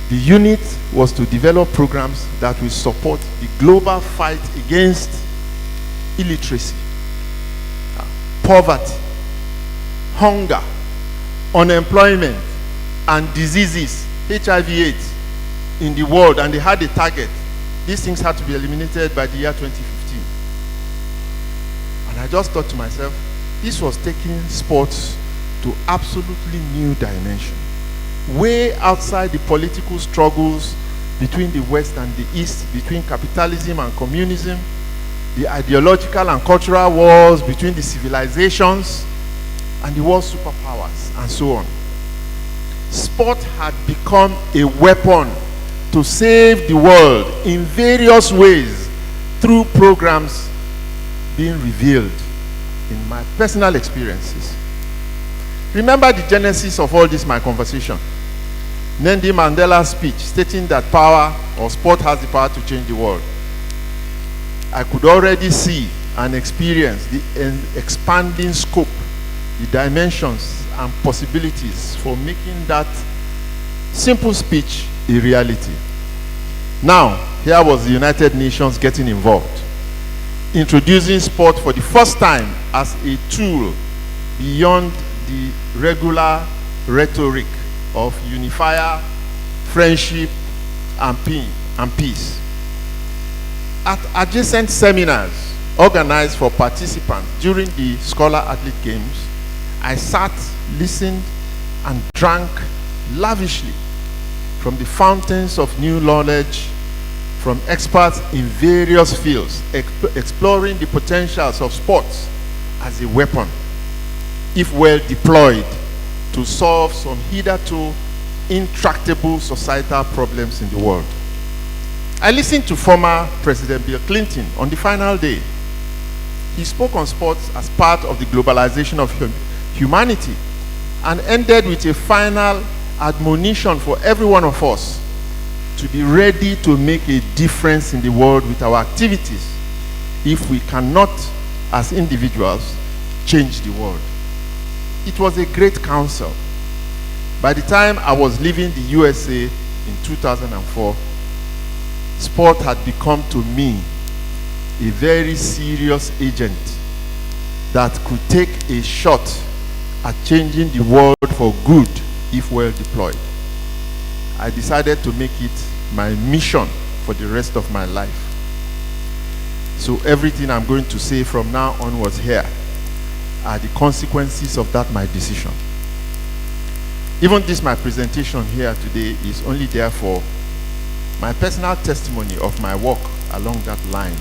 The unit was to develop programs that will support the global fight against illiteracy, poverty, hunger, unemployment, and diseases, HIV/AIDS, in the world, and they had a target. These things had to be eliminated by the year 2015. And I just thought to myself, this was taking sports to absolutely new dimension, way outside the political struggles between the West and the East, between capitalism and communism, the ideological and cultural wars between the civilizations and the world superpowers, and so on. Sport had become a weapon to save the world in various ways through programs being revealed in my personal experiences. Remember the genesis of all this, my conversation. Nelson Mandela's speech stating that power or sport has the power to change the world. I could already see and experience the expanding scope, the dimensions and possibilities for making that simple speech a reality. Now, here was the United Nations getting involved, introducing sport for the first time as a tool beyond the regular rhetoric of unifier, friendship, and peace. At adjacent seminars organized for participants during the Scholar Athlete Games, I sat, listened, and drank lavishly from the fountains of new knowledge from experts in various fields, exploring the potentials of sports as a weapon, if well deployed, to solve some hitherto intractable societal problems in the world. I listened to former President Bill Clinton on the final day. He spoke on sports as part of the globalization of humanity and ended with a final admonition for every one of us to be ready to make a difference in the world with our activities if we cannot, as individuals, change the world. It was a great counsel. By the time I was leaving the USA in 2004, sport had become to me a very serious agent that could take a shot at changing the world for good if well deployed. I decided to make it my mission for the rest of my life. So everything I'm going to say from now onwards here are the consequences of that my decision. Even this my presentation here today is only there for my personal testimony of my work along that line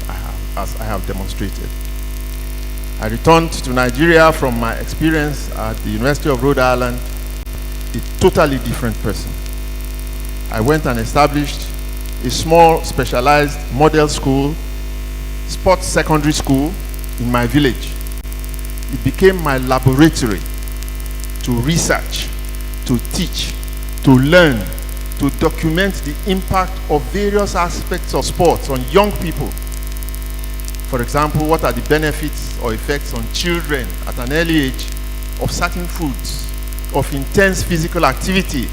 as I have demonstrated. I returned to Nigeria from my experience at the University of Rhode Island a totally different person. I went and established a small specialized model school, sports secondary school in my village. It became my laboratory to research, to teach, to learn, to document the impact of various aspects of sports on young people. For example, what are the benefits or effects on children at an early age of certain foods, of intense physical activity,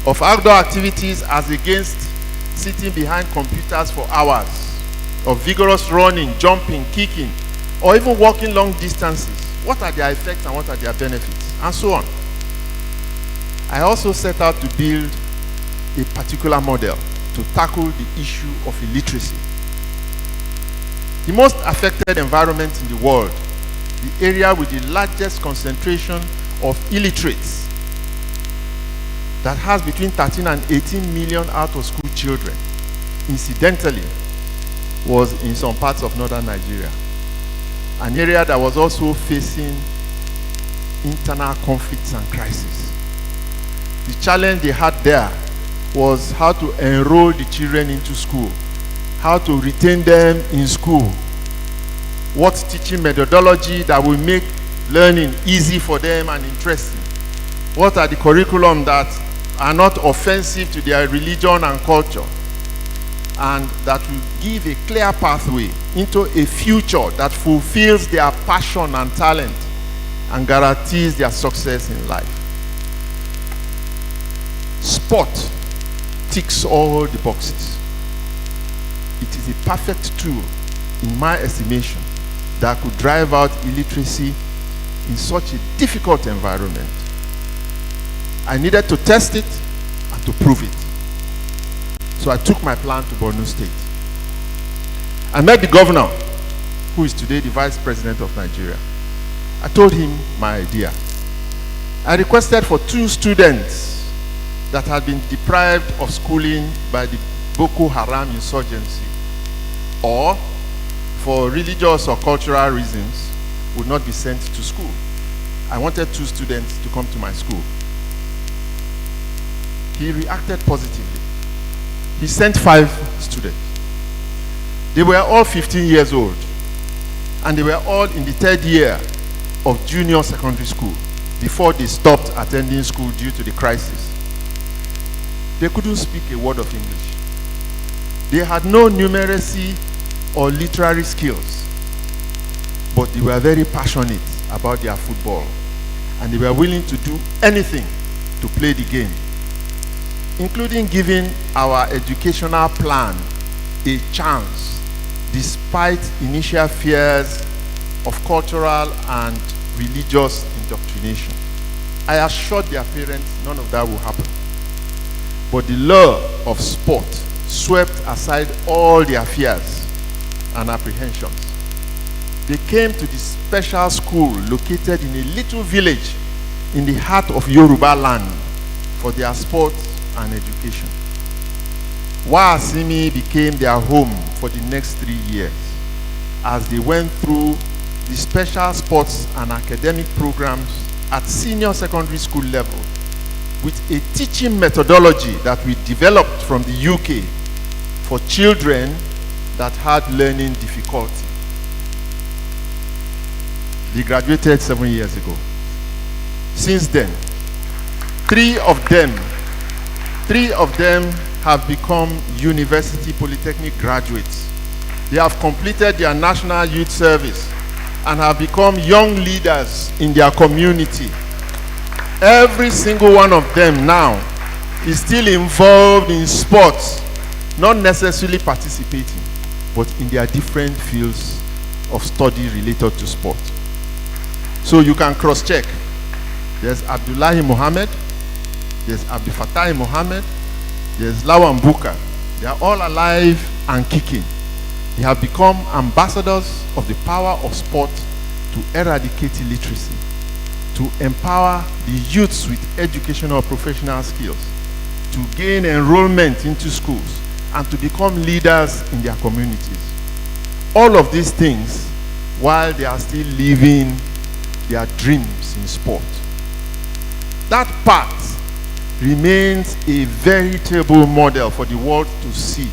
of outdoor activities as against sitting behind computers for hours, of vigorous running, jumping, kicking, or even walking long distances. What are their effects and what are their benefits, and so on. I also set out to build a particular model to tackle the issue of illiteracy. The most affected environment in the world, the area with the largest concentration of illiterates, that has between 13 and 18 million out-of-school children, incidentally, was in some parts of northern Nigeria, an area that was also facing internal conflicts and crises. The challenge they had there was how to enroll the children into school, how to retain them in school, what teaching methodology that will make learning easy for them and interesting, what are the curriculum that are not offensive to their religion and culture, and that will give a clear pathway into a future that fulfills their passion and talent and guarantees their success in life. Sport ticks all the boxes. It is a perfect tool, in my estimation, that could drive out illiteracy in such a difficult environment. I needed to test it and to prove it. So I took my plan to Borno State. I met the governor, who is today the Vice President of Nigeria. I told him my idea. I requested for 2 students that had been deprived of schooling by the Boko Haram insurgency, or for religious or cultural reasons would not be sent to school. I wanted 2 students to come to my school. He reacted positively. He sent 5 students. They were all 15 years old, and they were all in the 3rd year of junior secondary school before they stopped attending school due to the crisis. They couldn't speak a word of English. They had no numeracy or literary skills, but they were very passionate about their football, and they were willing to do anything to play the game, including giving our educational plan a chance despite initial fears of cultural and religious indoctrination. I assured their parents none of that will happen. But the lure of sport swept aside all their fears and apprehensions. They came to the special school located in a little village in the heart of Yoruba land for their sports and education. Waasimi became their home for the next 3 years as they went through the special sports and academic programs at senior secondary school level with a teaching methodology that we developed from the UK for children that had learning difficulty. They graduated 7 years ago. Since then, 3 of them have become university polytechnic graduates. They have completed their national youth service and have become young leaders in their community. Every single one of them now is still involved in sports, not necessarily participating, but in their different fields of study related to sport. So you can cross-check. There's Abdullahi Mohammed, there's Abdul Fattah Mohammed, there's Lawan Buka. They are all alive and kicking. They have become ambassadors of the power of sport to eradicate illiteracy, to empower the youths with educational professional skills, to gain enrollment into schools, and to become leaders in their communities. All of these things while they are still living their dreams in sport. That part remains a veritable model for the world to see,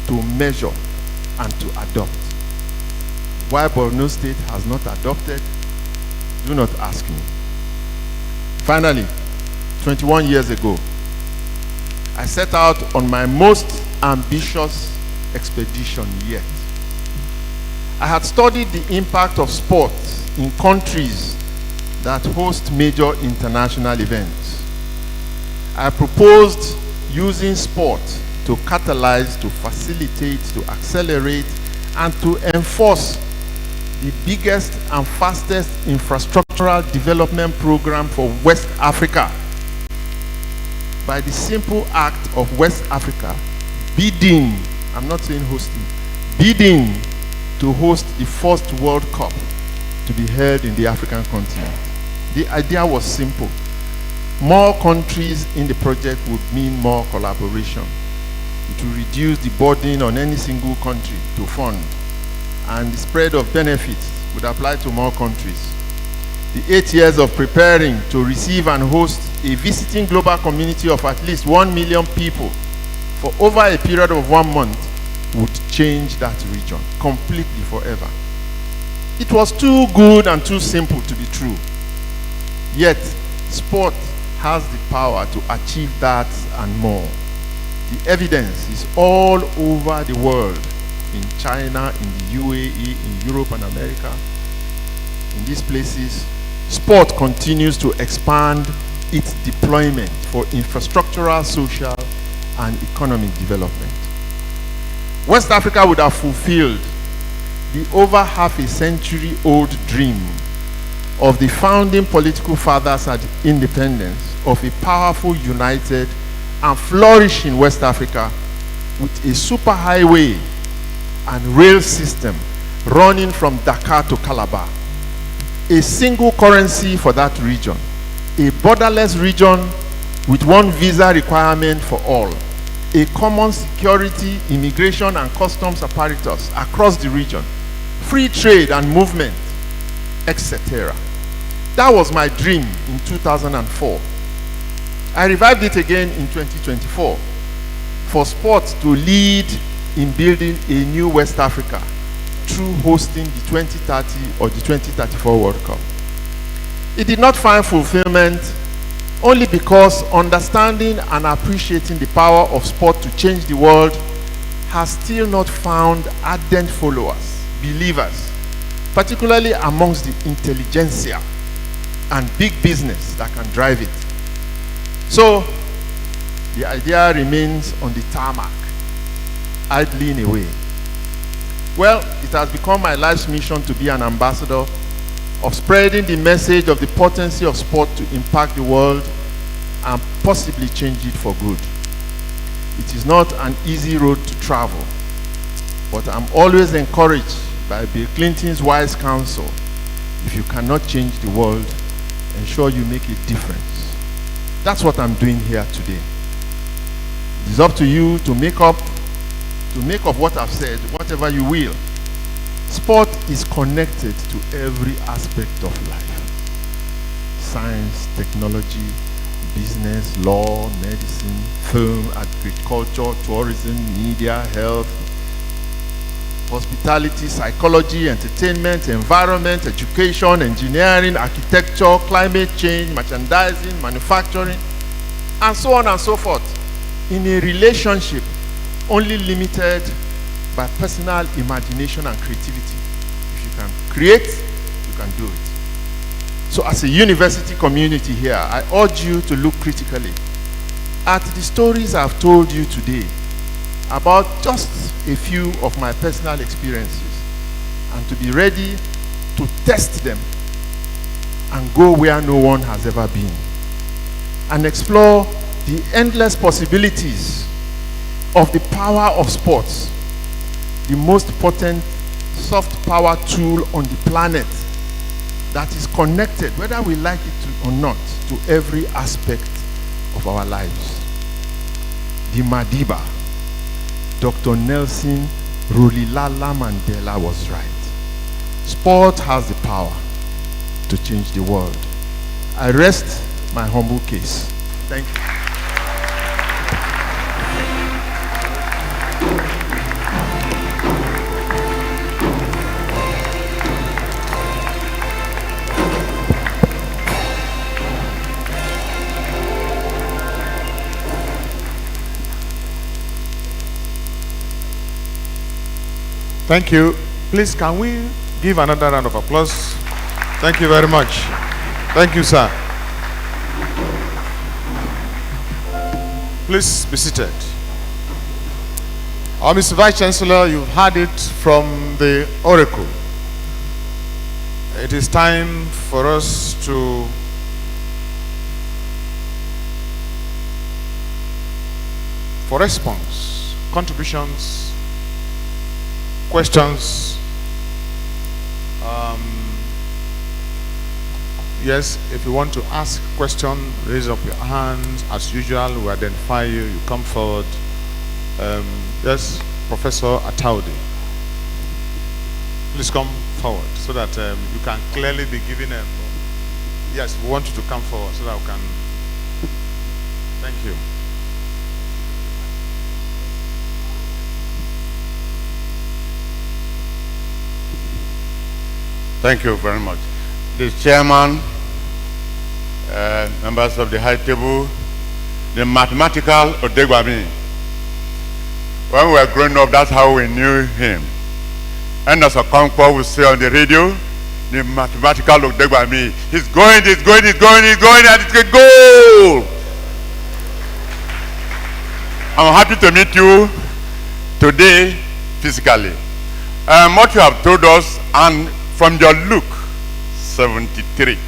to measure, and to adopt. Why Borno State has not adopted, do not ask me. Finally, 21 years ago, I set out on my most ambitious expedition yet. I had studied the impact of sports in countries that host major international events. I proposed using sport to catalyze, to facilitate, to accelerate, and to enforce the biggest and fastest infrastructural development program for West Africa by the simple act of West Africa bidding, I'm not saying hosting, bidding to host the first World Cup to be held in the African continent. The idea was simple. More countries in the project would mean more collaboration. It will reduce the burden on any single country to fund, and the spread of benefits would apply to more countries. The 8 years of preparing to receive and host a visiting global community of at least 1 million people for over a period of 1 month would change that region completely forever. It was too good and too simple to be true. Yet, sport has the power to achieve that and more. The evidence is all over the world, in China, in the UAE, in Europe and America. In these places, sport continues to expand its deployment for infrastructural, social, and economic development. West Africa would have fulfilled the over half a century old dream of the founding political fathers at independence of a powerful, united, and flourishing West Africa with a superhighway and rail system running from Dakar to Calabar. A single currency for that region. A borderless region with one visa requirement for all. A common security, immigration, and customs apparatus across the region. Free trade and movement, etc. That was my dream in 2004. I revived it again in 2024 for sports to lead in building a new West Africa through hosting the 2030 or the 2034 World Cup. It did not find fulfillment only because understanding and appreciating the power of sport to change the world has still not found ardent followers, believers, particularly amongst the intelligentsia and big business that can drive it. So, the idea remains on the tarmac, idling away. Well, it has become my life's mission to be an ambassador of spreading the message of the potency of sport to impact the world and possibly change it for good. It is not an easy road to travel, but I'm always encouraged by Bill Clinton's wise counsel: if you cannot change the world, ensure you make a difference. That's what I'm doing here today. It is up to you to make of what I've said whatever you will. Sport is connected to every aspect of life. Science, technology, business, law, medicine, film, agriculture, tourism, media, health, hospitality, psychology, entertainment, environment, education, engineering, architecture, climate change, merchandising, manufacturing, and so on and so forth, in a relationship only limited by personal imagination and creativity. If you can create, you can do it. So as a university community here, I urge you to look critically at the stories I've told you today about just a few of my personal experiences, and to be ready to test them and go where no one has ever been, and explore the endless possibilities of the power of sports, the most potent soft power tool on the planet that is connected, whether we like it or not, to every aspect of our lives. The Madiba. Dr. Nelson Rolihlahla Mandela was right. Sport has the power to change the world. I rest my humble case. Thank you. Thank you. Please, can we give another round of applause? Thank you very much. Thank you, sir. Please be seated. Mr. Vice Chancellor, you've heard it from the Oracle. It is time for us to response, contributions, questions. Yes, if you want to ask a question, raise up your hands. As usual, we identify you, you come forward. Yes, Professor Ataudi. Please come forward so that you can clearly be given a... Yes, we want you to come forward so that we can... Thank you. Thank you very much. The chairman, members of the high table, the mathematical Odegbami. When we were growing up, that's how we knew him. Ernest Okonkwo would say on the radio, the mathematical Odegbami, he's going, and it's a goal. I'm happy to meet you today physically. What you have told us, and from your look, 73.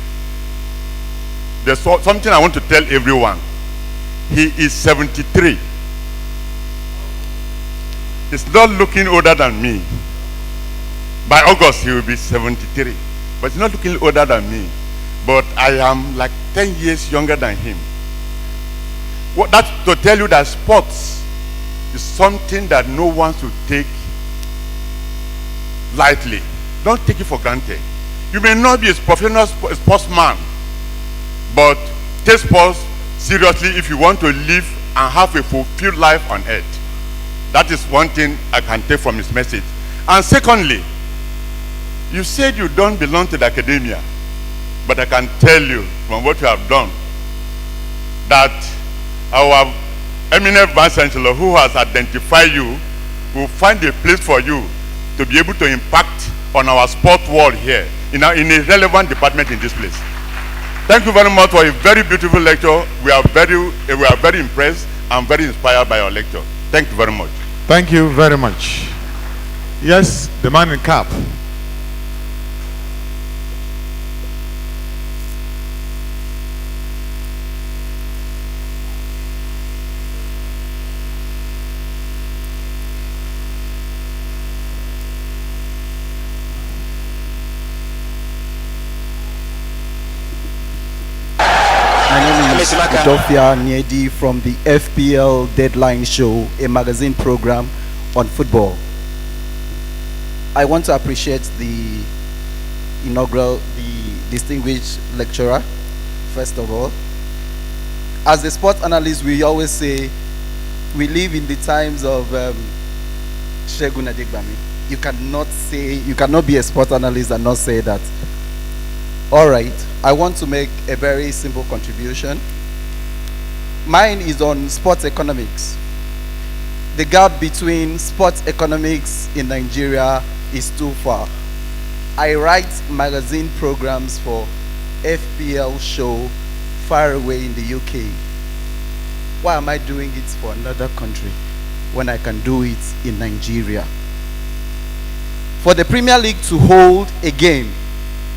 There's something I want to tell everyone. He is 73. He's not looking older than me. By August, he will be 73. But he's not looking older than me. But I am like 10 years younger than him. That's to tell you that sports is something that no one should take lightly. Don't take it for granted. You may not be a professional sportsman, but take sports seriously if you want to live and have a fulfilled life on earth. That is one thing I can take from his message. And secondly, you said you don't belong to the academia, but I can tell you from what you have done that our eminent Vice Chancellor, who has identified you, will find a place for you to be able to impact on our sport world here in a relevant department in this place. Thank you very much for a very beautiful lecture. We are very impressed and very inspired by your lecture. Thank you very much. Thank you very much. Yes, the man in cap. Dofia Niedi from the FPL Deadline Show, a magazine program on football. I want to appreciate the distinguished lecturer, first of all. As a sports analyst, we always say we live in the times of Segun Odegbami. You cannot be a sports analyst and not say that. All right, I want to make a very simple contribution. Mine is on sports economics. The gap between sports economics in Nigeria is too far. I write magazine programs for FPL show far away in the UK. Why am I doing it for another country when I can do it in Nigeria? For the Premier League to hold a game,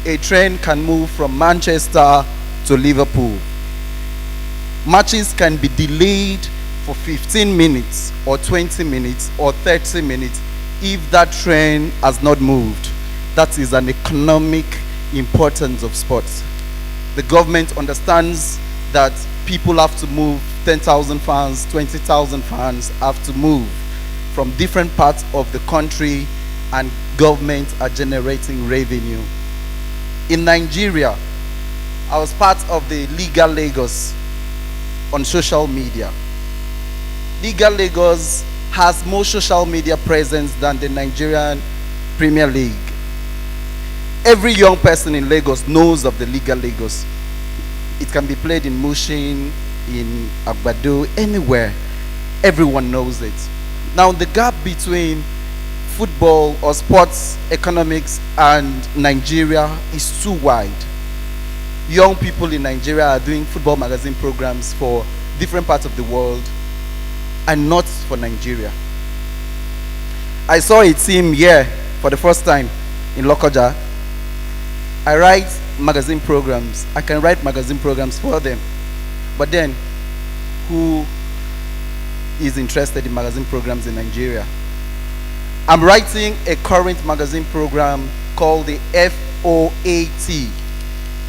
a train can move from Manchester to Liverpool. Matches can be delayed for 15 minutes or 20 minutes or 30 minutes if that train has not moved. That is an economic importance of sports. The government understands that people have to move, 10,000 fans, 20,000 fans have to move from different parts of the country, and governments are generating revenue. In Nigeria, I was part of the Liga Lagos on social media. Liga Lagos has more social media presence than the Nigerian Premier League. Every young person in Lagos knows of the Liga Lagos. It can be played in Mushin, in Agbado, anywhere. Everyone knows it. Now, the gap between football or sports economics and Nigeria is too wide. Young people in Nigeria are doing football magazine programs for different parts of the world and not for Nigeria. I saw a team here for the first time in Lokoja. I write magazine programs. I can write magazine programs for them. But then, who is interested in magazine programs in Nigeria? I'm writing a current magazine program called the FOAT.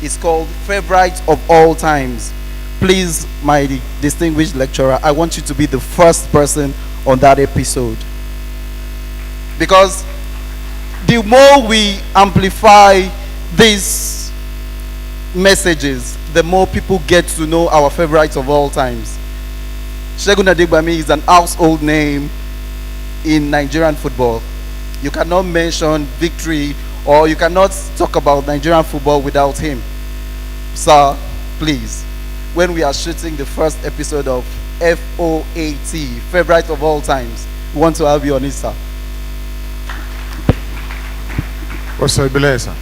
It's called Favorites of All Times. Please, my distinguished lecturer, I want you to be the first person on that episode. Because the more we amplify these messages, the more people get to know our favorites of all times. Segun Odegbami is an household name in Nigerian football. You cannot mention victory or you cannot talk about Nigerian football without him. Sir, please, when we are shooting the first episode of FOAT, Favorite of All Times, we want to have you on it, sir. What's up, beleza?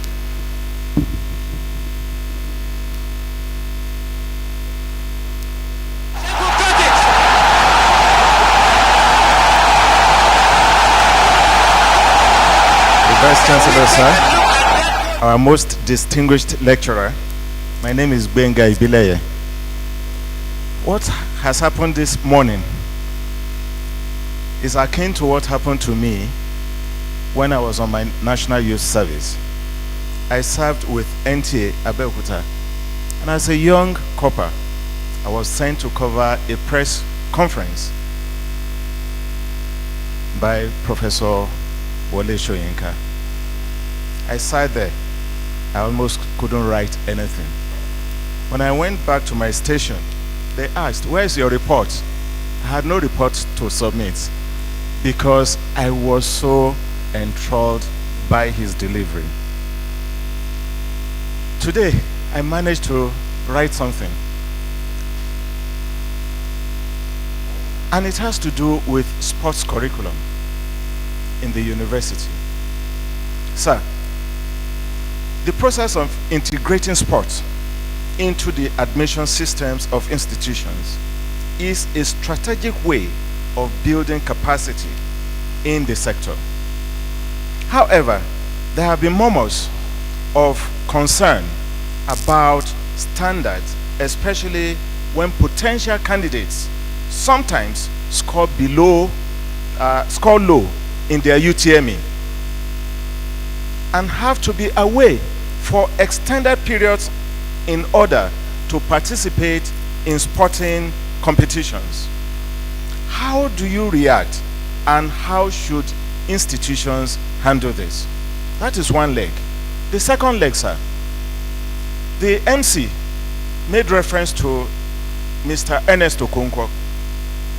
Vice Chancellor, sir, our most distinguished lecturer, my name is Benga Ibileye. What has happened this morning is akin to what happened to me when I was on my National Youth Service. I served with NTA Abeokuta, and as a young copper, I was sent to cover a press conference by Professor Wole Soyinka. I sat there. I almost couldn't write anything. When I went back to my station, they asked, "Where's your report?" I had no report to submit because I was so enthralled by his delivery. Today, I managed to write something. And it has to do with sports curriculum in the university. Sir, the process of integrating sports into the admission systems of institutions is a strategic way of building capacity in the sector. However, there have been murmurs of concern about standards, especially when potential candidates sometimes score low in their UTME and have to be away for extended periods in order to participate in sporting competitions. How do you react, and how should institutions handle this? That is one leg. The second leg, sir, the MC made reference to Mr. Ernest Okonkwo,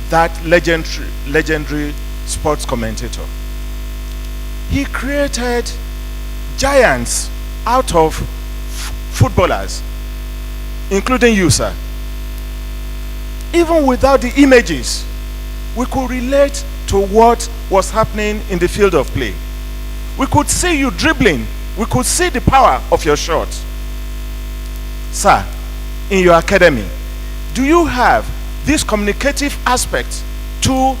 that legendary sports commentator. He created giants out of footballers, including you, sir. Even without the images, we could relate to what was happening in the field of play. We could see you dribbling. We could see the power of your shot. Sir, in your academy, do you have this communicative aspect to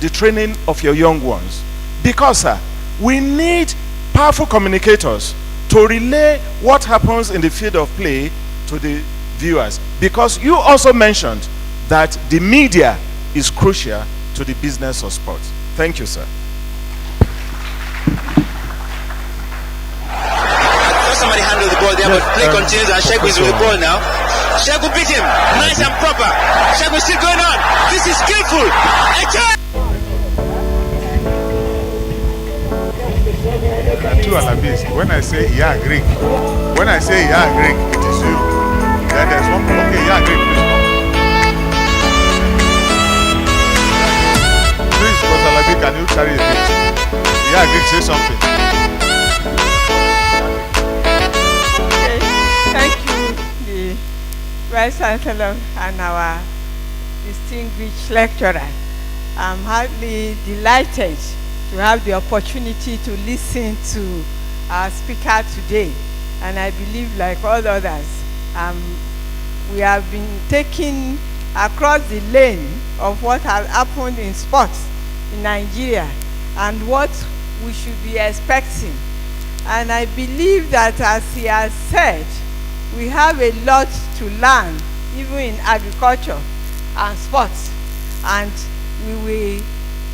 the training of your young ones? Because, sir, we need powerful communicators to relay what happens in the field of play to the viewers. Because you also mentioned that the media is crucial to the business of sports. Thank you, sir. Somebody handle the ball there, but play continues and Segun is with the ball now. Segun beat him, nice and proper. Segun still going on. This is skillful. Two Alabis. When I say yeah Greek, when I say yeah Greek, it is you. Then there's one. Okay, yeah Greek, please come. Please, Pastor Alabi, can you carry a bit? Yeah Greek, say something. Okay, thank you, the Vice Chancellor and our distinguished lecturer. I'm highly delighted to have the opportunity to listen to our speaker today. And I believe, like all others, we have been taking across the lane of what has happened in sports in Nigeria and what we should be expecting. And I believe that, as he has said, we have a lot to learn, even in agriculture and sports. And we will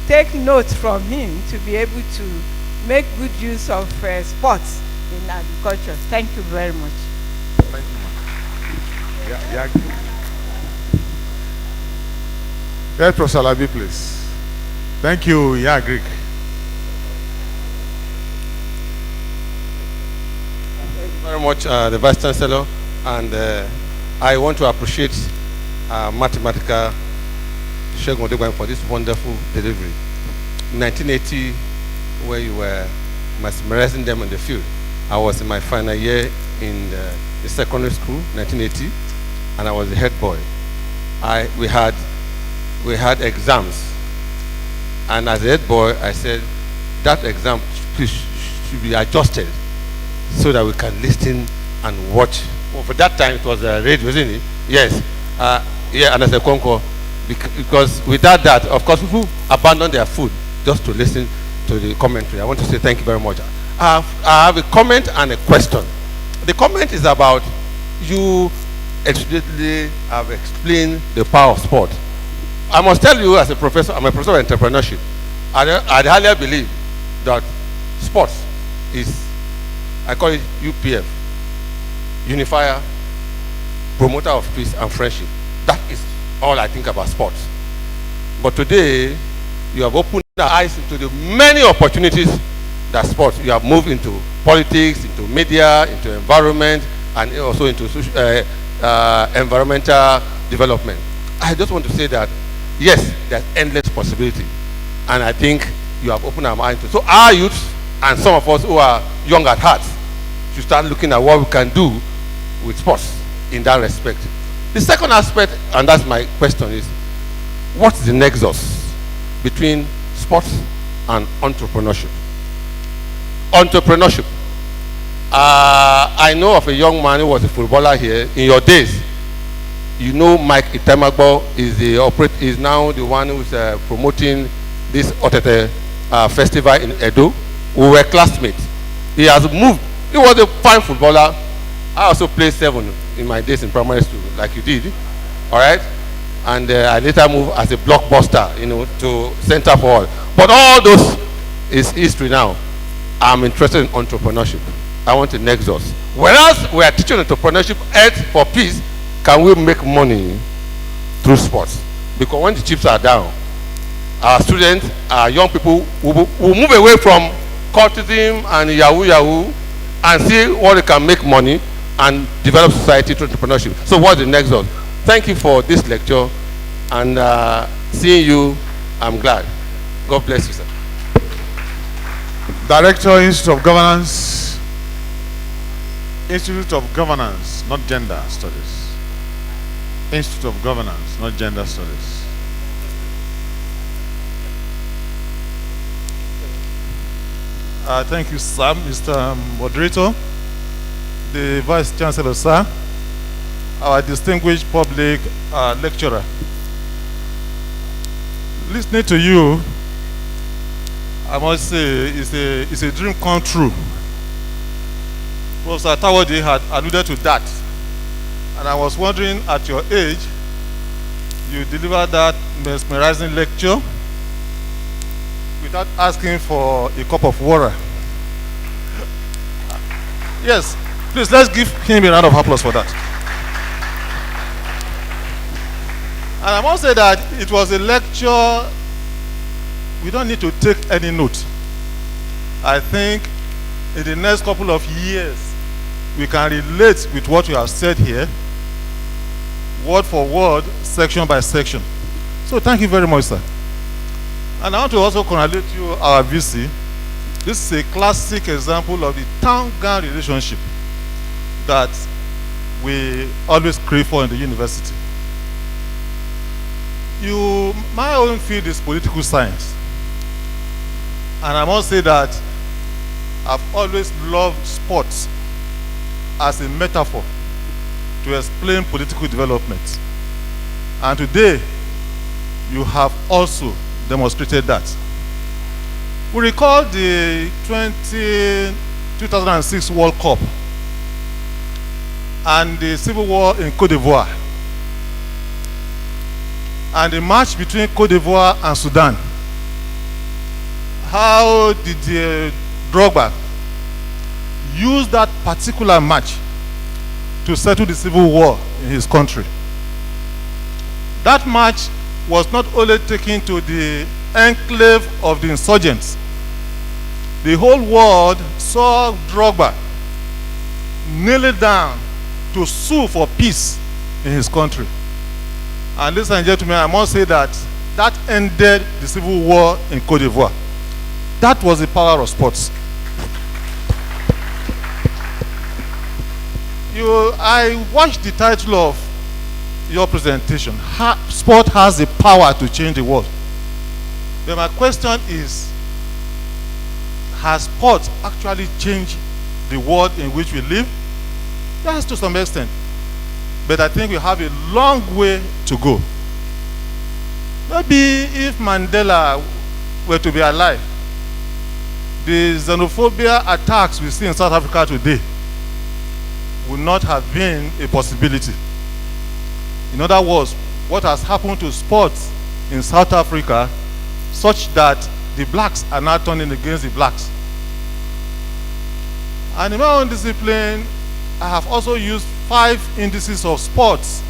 take notes from him to be able to make good use of sports in agriculture. Thank you very much. Thank you. Yeah. Yes, Professor Alabi, please. Thank you, yeah, Greek. Thank you very much, the Vice Chancellor, and I want to appreciate mathematical Segun Odegbami for this wonderful delivery. In 1980, where you were mesmerizing them in the field, I was in my final year in the secondary school, 1980, and I was the head boy. We had exams, and as a head boy, I said that exam should be adjusted so that we can listen and watch. Well, for that time, it was radio, isn't it? Yes. Yeah, Ernest Okonkwo. Because without that, of course, people abandon their food just to listen to the commentary. I want to say thank you very much. I have a comment and a question. The comment is about you explicitly have explained the power of sport. I must tell you, as a professor, I'm a professor of entrepreneurship. I highly believe that sports is, I call it UPF, unifier, promoter of peace and friendship. That is all I think about sports. But today, you have opened our eyes into the many opportunities that sports. You have moved into politics, into media, into environment, and also into environmental development. I just want to say that, yes, there's endless possibility. And I think you have opened our minds to. So our youth and some of us who are young at heart should start looking at what we can do with sports in that respect. The second aspect, and that's my question, is what's the nexus between sports and entrepreneurship? Entrepreneurship. I know of a young man who was a footballer here. In your days, you know Mike Itemagbo is now the one who's promoting this Otete festival in Edo. We were classmates. He has moved. He was a fine footballer. I also played 7 in my days in primary school, like you did. All right? And I later moved as a blockbuster, you know, to center for all. But all those is history now. I'm interested in entrepreneurship. I want a nexus. Whereas we are teaching entrepreneurship, health for peace, can we make money through sports? Because when the chips are down, our students, our young people will move away from cultism and yahoo and see what they can make money and develop society through entrepreneurship. So what's the nexus? Thank you for this lecture, and seeing you, I'm glad. God bless you, sir. Director, Institute of Governance. Institute of Governance, not Gender Studies. Institute of Governance, not Gender Studies. Thank you, sir, Mr. Moderator, the Vice Chancellor, sir, our distinguished public lecturer. Listening to you, I must say, it's a dream come true. Professor Tawadi had alluded to that. And I was wondering, at your age, you delivered that mesmerizing lecture without asking for a cup of water. Yes, please, let's give him a round of applause for that. And I must say that it was a lecture, we don't need to take any note. I think in the next couple of years, we can relate with what you have said here, word for word, section by section. So thank you very much, sir. And I want to also congratulate you, our VC. This is a classic example of the town-gown relationship that we always crave for in the university. My own field is political science. And I must say that I've always loved sports as a metaphor to explain political development. And today, you have also demonstrated that. We recall the 2006 World Cup and the civil war in Cote d'Ivoire and the match between Cote d'Ivoire and Sudan. How did Drogba use that particular match to settle the civil war in his country? That match was not only taken to the enclave of the insurgents. The whole world saw Drogba kneel down to sue for peace in his country. And ladies and gentlemen, I must say that that ended the civil war in Cote d'Ivoire. That was the power of sports. I watched the title of your presentation. Sport has the power to change the world. But my question is, has sport actually changed the world in which we live? Yes, to some extent. But I think we have a long way to go. Maybe if Mandela were to be alive, the xenophobia attacks we see in South Africa today would not have been a possibility. In other words, what has happened to sports in South Africa, such that the blacks are now turning against the blacks, And in my own discipline, I have also used 5 indices of sports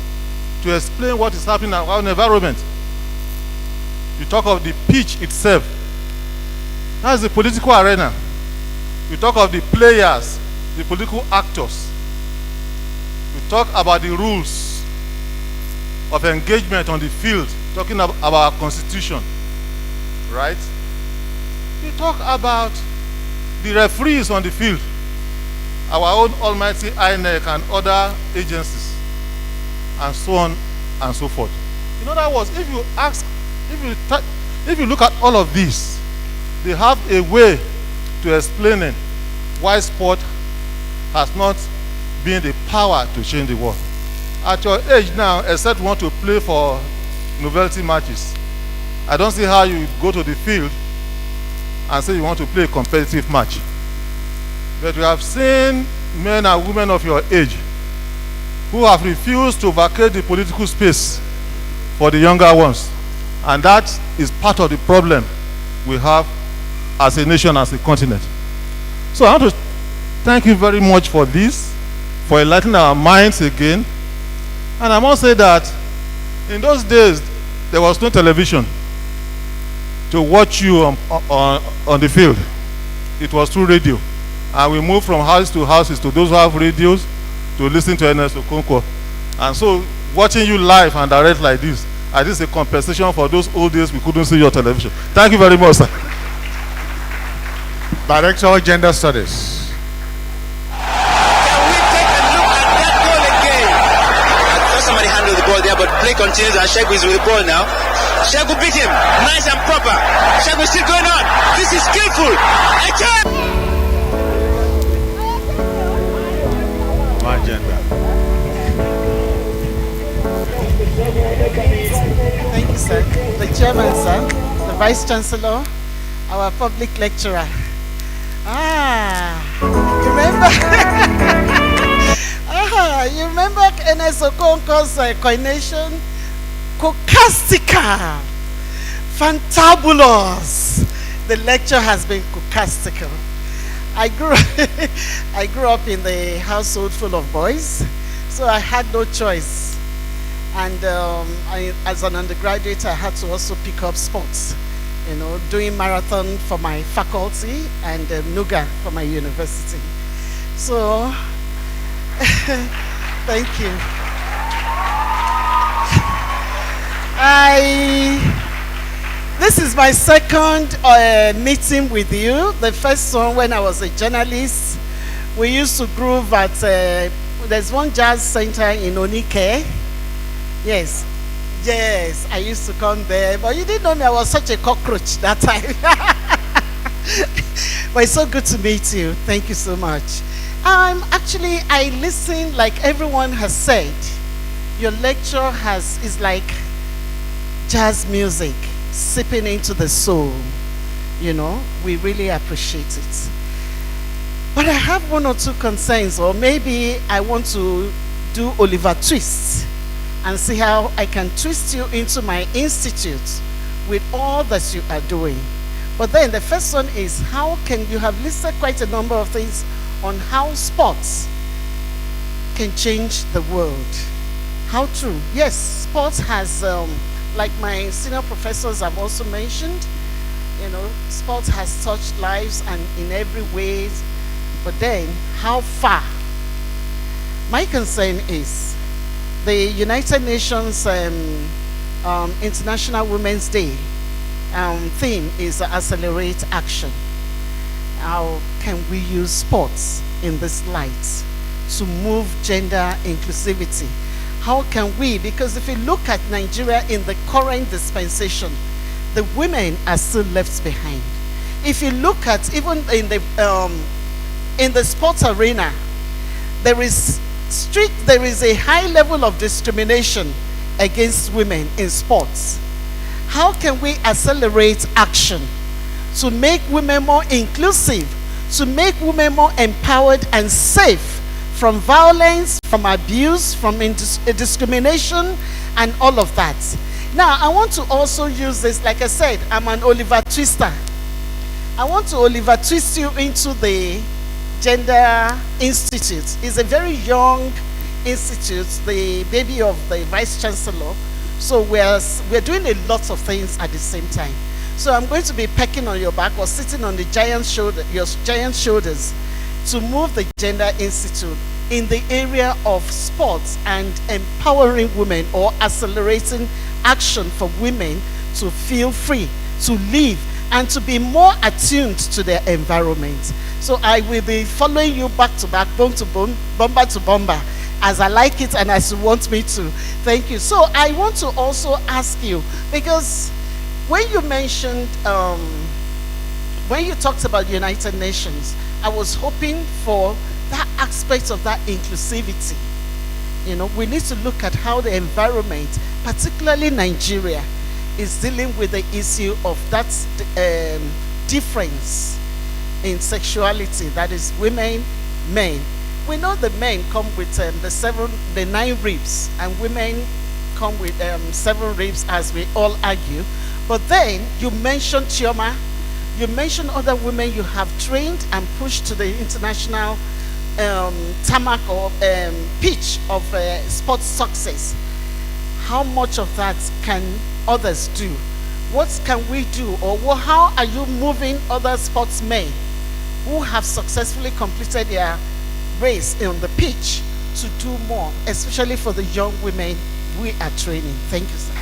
to explain what is happening in our environment. You talk of the pitch itself. That's the political arena. You talk of the players, the political actors. We talk about the rules of engagement on the field, talking about our constitution, right? We talk about the referees on the field, our own almighty INEC and other agencies, and so on and so forth. In other words, if you look at all of these, they have a way to explaining why sport has not been the power to change the world. At your age now, except you want to play for novelty matches, I don't see how you go to the field and say you want to play a competitive match. But we have seen men and women of your age who have refused to vacate the political space for the younger ones. And that is part of the problem we have as a nation, as a continent. So I want to thank you very much for this, for enlightening our minds again. And I must say that in those days, there was no television to watch you on the field. It was through radio. And we moved from house to houses to those who have radios to listen to Ernest Okonkwo. And so watching you live and direct like this, I think it's a compensation for those old days we couldn't see your television. Thank you very much, sir. Director of Gender Studies. Can we take a look at that goal again? I thought somebody handled the ball there, but play continues and Segun is with the ball now. Segun beat him, nice and proper. Segun still going on. This is skillful. My gender. Thank you, sir. The chairman, sir, the vice chancellor, our public lecturer. You remember? You remember Ernest Okonkwo's coination? Cocastica, fantabulous. The lecture has been cocastical. I grew up in the household full of boys, so I had no choice. And as an undergraduate, I had to also pick up sports. You know, doing marathon for my faculty and Nuga for my university. So, thank you. This is my second meeting with you. The first one when I was a journalist. We used to groove at, there's one jazz center in Onike. Yes. Yes, I used to come there, but you didn't know me. I was such a cockroach that time. But it's so good to meet you. Thank you so much. Actually, I listen like everyone has said. Your lecture is like jazz music sipping into the soul. You know, we really appreciate it. But I have one or two concerns, or maybe I want to do Oliver Twist and see how I can twist you into my institute with all that you are doing. But then the first one is, how can you have listed quite a number of things on how sports can change the world? How true? Yes, sports has, like my senior professors have also mentioned, you know, sports has touched lives and in every way. But then, how far? My concern is, the United Nations International Women's Day theme is accelerate action. How can we use sports in this light to move gender inclusivity? How can we, because if you look at Nigeria in the current dispensation, the women are still left behind. If you look at even in the sports arena, there is a high level of discrimination against women in sports. How can we accelerate action to make women more inclusive, to make women more empowered and safe from violence, from abuse, from discrimination, and all of that? Now, I want to also use this, like I said, I'm an Oliver Twister. I want to Oliver twist you into the Gender Institute. It's a very young institute, the baby of the Vice Chancellor. So we're doing a lot of things at the same time. So I'm going to be pecking on your back or sitting on the your giant shoulders to move the Gender Institute in the area of sports and empowering women, or accelerating action for women to feel free, to live, and to be more attuned to their environment. So I will be following you back to back, bone to bone, bomber to bomber, as I like it and as you want me to. Thank you. So I want to also ask you, because when you mentioned, when you talked about United Nations, I was hoping for that aspect of that inclusivity. You know, we need to look at how the environment, particularly Nigeria, is dealing with the issue of that difference in sexuality, that is women, men. We know the men come with the 9 ribs, and women come with 7 ribs, as we all argue. But then you mentioned Chioma, you mentioned other women you have trained and pushed to the international tarmac or pitch of sports success. How much of that can others do? What can we do? Or how are you moving other sportsmen who have successfully completed their race on the pitch to do more, especially for the young women we are training? Thank you, sir.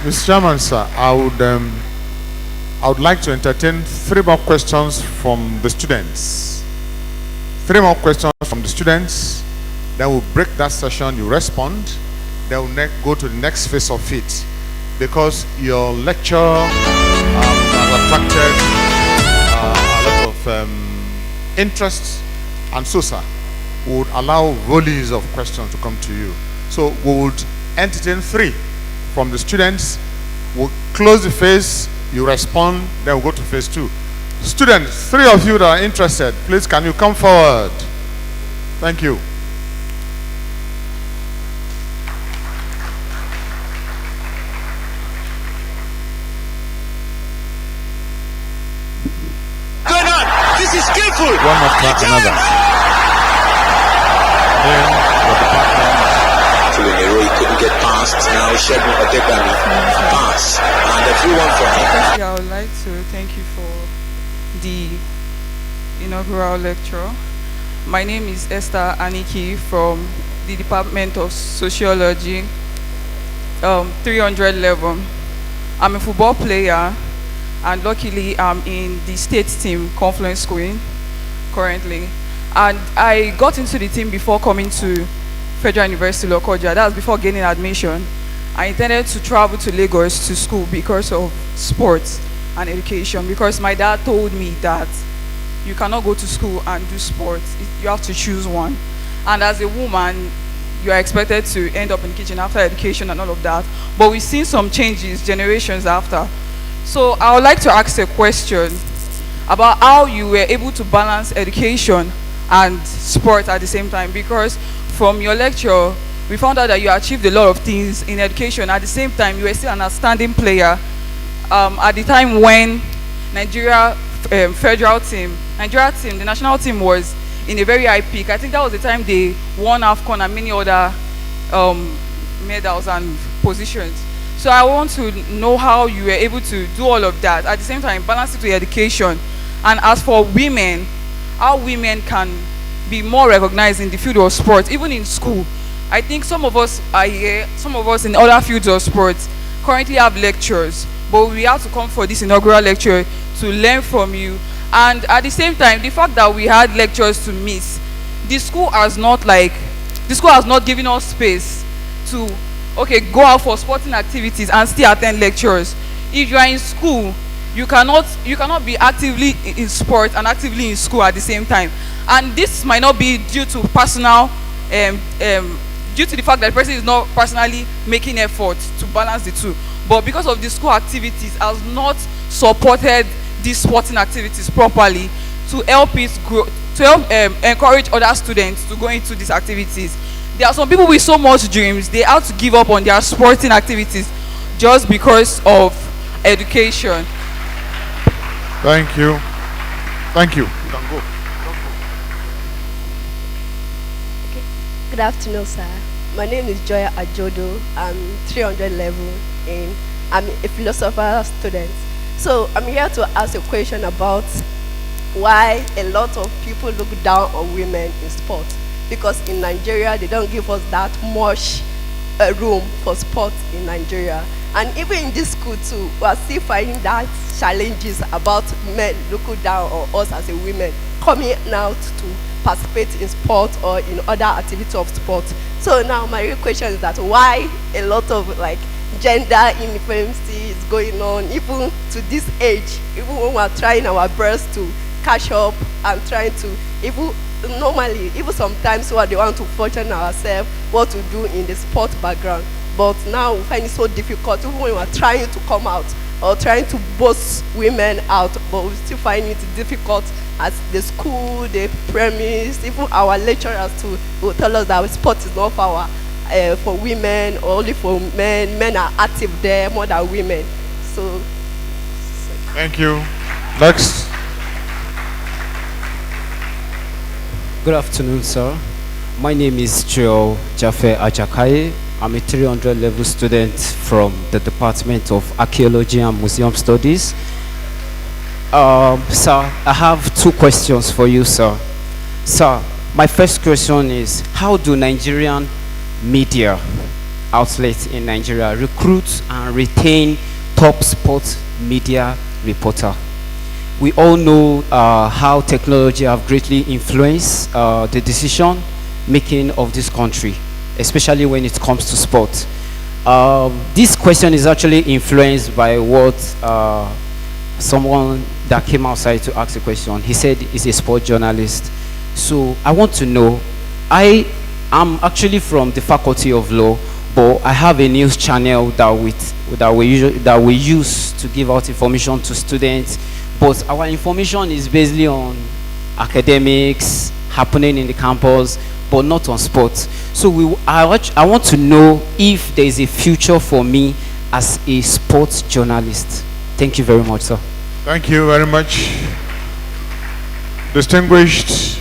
Mr. Chairman, sir, I would like to entertain 3 more questions from the students. 3 more questions from the students. Then we'll break that session, you respond. Then we'll go to the next phase of it. Because your lecture has attracted a lot of interest. And so, sir, we would allow volleys of questions to come to you. So we would entertain 3 from the students. We'll close the phase, you respond, then we'll go to phase 2. Students, 3 of you that are interested, please can you come forward? Thank you. Going on. This is skillful. One after another. Then the department. He couldn't get past. Now Segun Odegbami pass. And a free one for him. I would like to thank you for the inaugural lecture. My name is Esther Aniki from the Department of Sociology, 300 level. I'm a football player, and luckily I'm in the state team, Confluence Queen, currently. And I got into the team before coming to Federal University Lokoja. That was before gaining admission. I intended to travel to Lagos to school because of sports and education, because my dad told me that you cannot go to school and do sports. You have to choose one. And as a woman, you are expected to end up in the kitchen after education and all of that. But we've seen some changes generations after. So I would like to ask a question about how you were able to balance education and sport at the same time, because from your lecture, we found out that you achieved a lot of things in education. At the same time, you were still an outstanding player. At the time when Nigeria the national team was in a very high peak. I think that was the time they won AFCON and many other medals and positions. So I want to know how you were able to do all of that, at the same time balance it with education. And as for women, how women can be more recognized in the field of sports, even in school. I think some of us are here, some of us in other fields of sports currently have lectures, but we have to come for this inaugural lecture to learn from you. And at the same time, the fact that we had lectures to miss, the school has not given us space to go out for sporting activities and still attend lectures. If you are in school, you cannot be actively in sport and actively in school at the same time. And this might not be due to personal, due to the fact that the person is not personally making effort to balance the two, but because of the school activities has not supported these sporting activities properly to help it grow, to help encourage other students to go into these activities. There are some people with so much dreams, they have to give up on their sporting activities just because of education. Thank you. Thank you. You can go. Good afternoon, sir. My name is Joya Ajodo. I'm 300 level I'm a philosopher student. So I'm here to ask a question about why a lot of people look down on women in sport. Because in Nigeria, they don't give us that much room for sport in Nigeria. And even in this school too, we are still finding that challenges about men looking down on us as a women coming out to participate in sport or in other activities of sport. So now my real question is that why a lot of like gender inequality is going on even to this age, even when we are trying our best to catch up and trying to even normally, even sometimes we want to fortune ourselves what to do in the sport background. But now we find it so difficult, even when we are trying to come out or trying to boost women out, but we still find it difficult at the school, the premise, even our lecturers too will tell us that sport is not for women or only for men. Men are active there more than women. So thank you. Next. Good afternoon, sir. My name is Joe Jaffe Ajakaye. I'm a 300 level student from the Department of Archaeology and Museum Studies. Sir, I have two questions for you, sir. Sir, my first question is, how do Nigerian media outlets in Nigeria recruit and retain top sports media reporter? We all know how technology have greatly influenced the decision making of this country, especially when it comes to sport. This question is actually influenced by what someone that came outside to ask a question. He said he's a sport journalist. So I want to know, I am actually from the Faculty of Law, but I have a news channel that we use to give out information to students. But our information is basically on academics happening in the campus, but not on sports. So I want to know if there is a future for me as a sports journalist. Thank you very much, sir. Thank you very much. Distinguished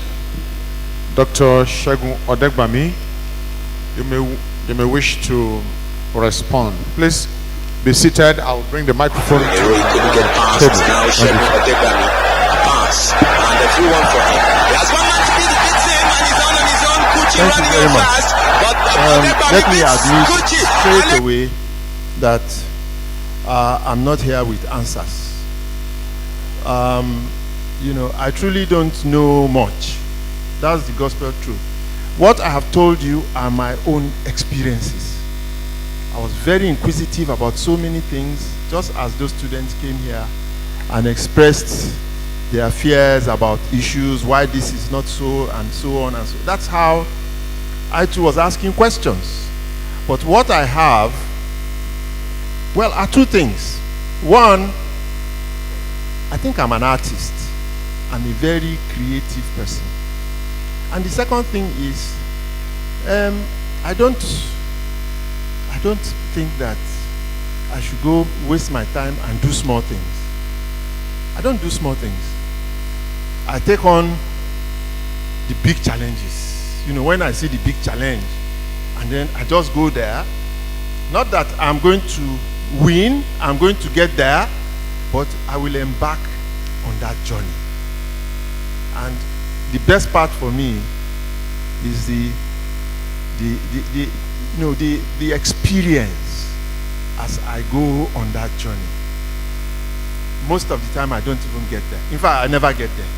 Dr. Segun Odegbami, you may wish to respond. Please be seated. I'll bring the microphone to the table. Now Segun Odegbami, a pass, and a free one for him. He has one man to beat him, and he's on his own. Kuchi Thank you running very in much. fast, but Let me admit Kuchi. straight away that I'm not here with answers. You know, I truly don't know much. That's the gospel truth. What I have told you are my own experiences. I was very inquisitive about so many things, just as those students came here and expressed their fears about issues, why this is not so, and so on and so. That's how I too was asking questions. But what I have, well, are two things. One, I think I'm an artist. I'm a very creative person. And the second thing is, I don't think that I should go waste my time and do small things. I don't do small things. I take on the big challenges. You know, when I see the big challenge, and then I just go there. Not that I'm going to win, I'm going to get there, but I will embark on that journey. And the best part for me is the experience as I go on that journey. Most of the time I don't even get there. In fact, I never get there.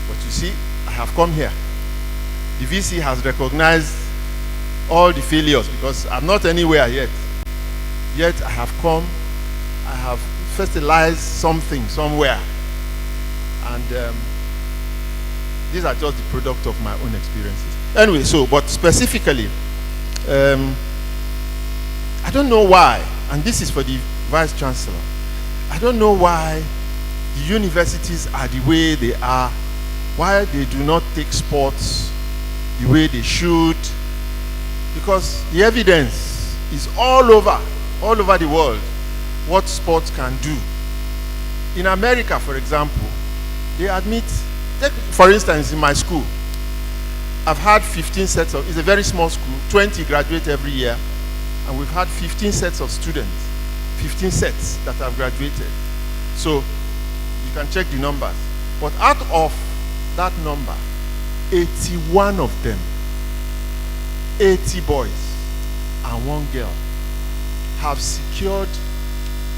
But you see, I have come here. The VC has recognized all the failures because I'm not anywhere yet. Yet I have come, I have fertilized something somewhere. And these are just the product of my own experiences. Anyway, but specifically, I don't know why, and this is for the Vice Chancellor, I don't know why the universities are the way they are, why they do not take sports the way they should, because the evidence is all over the world what sports can do. In America, for example, They admit, take, for instance, in my school, I've had 15 sets of, it's a very small school, 20 graduate every year, and we've had 15 sets of students, 15 sets that have graduated. So you can check the numbers. But out of that number, 81 of them, 80 boys and 1 girl, have secured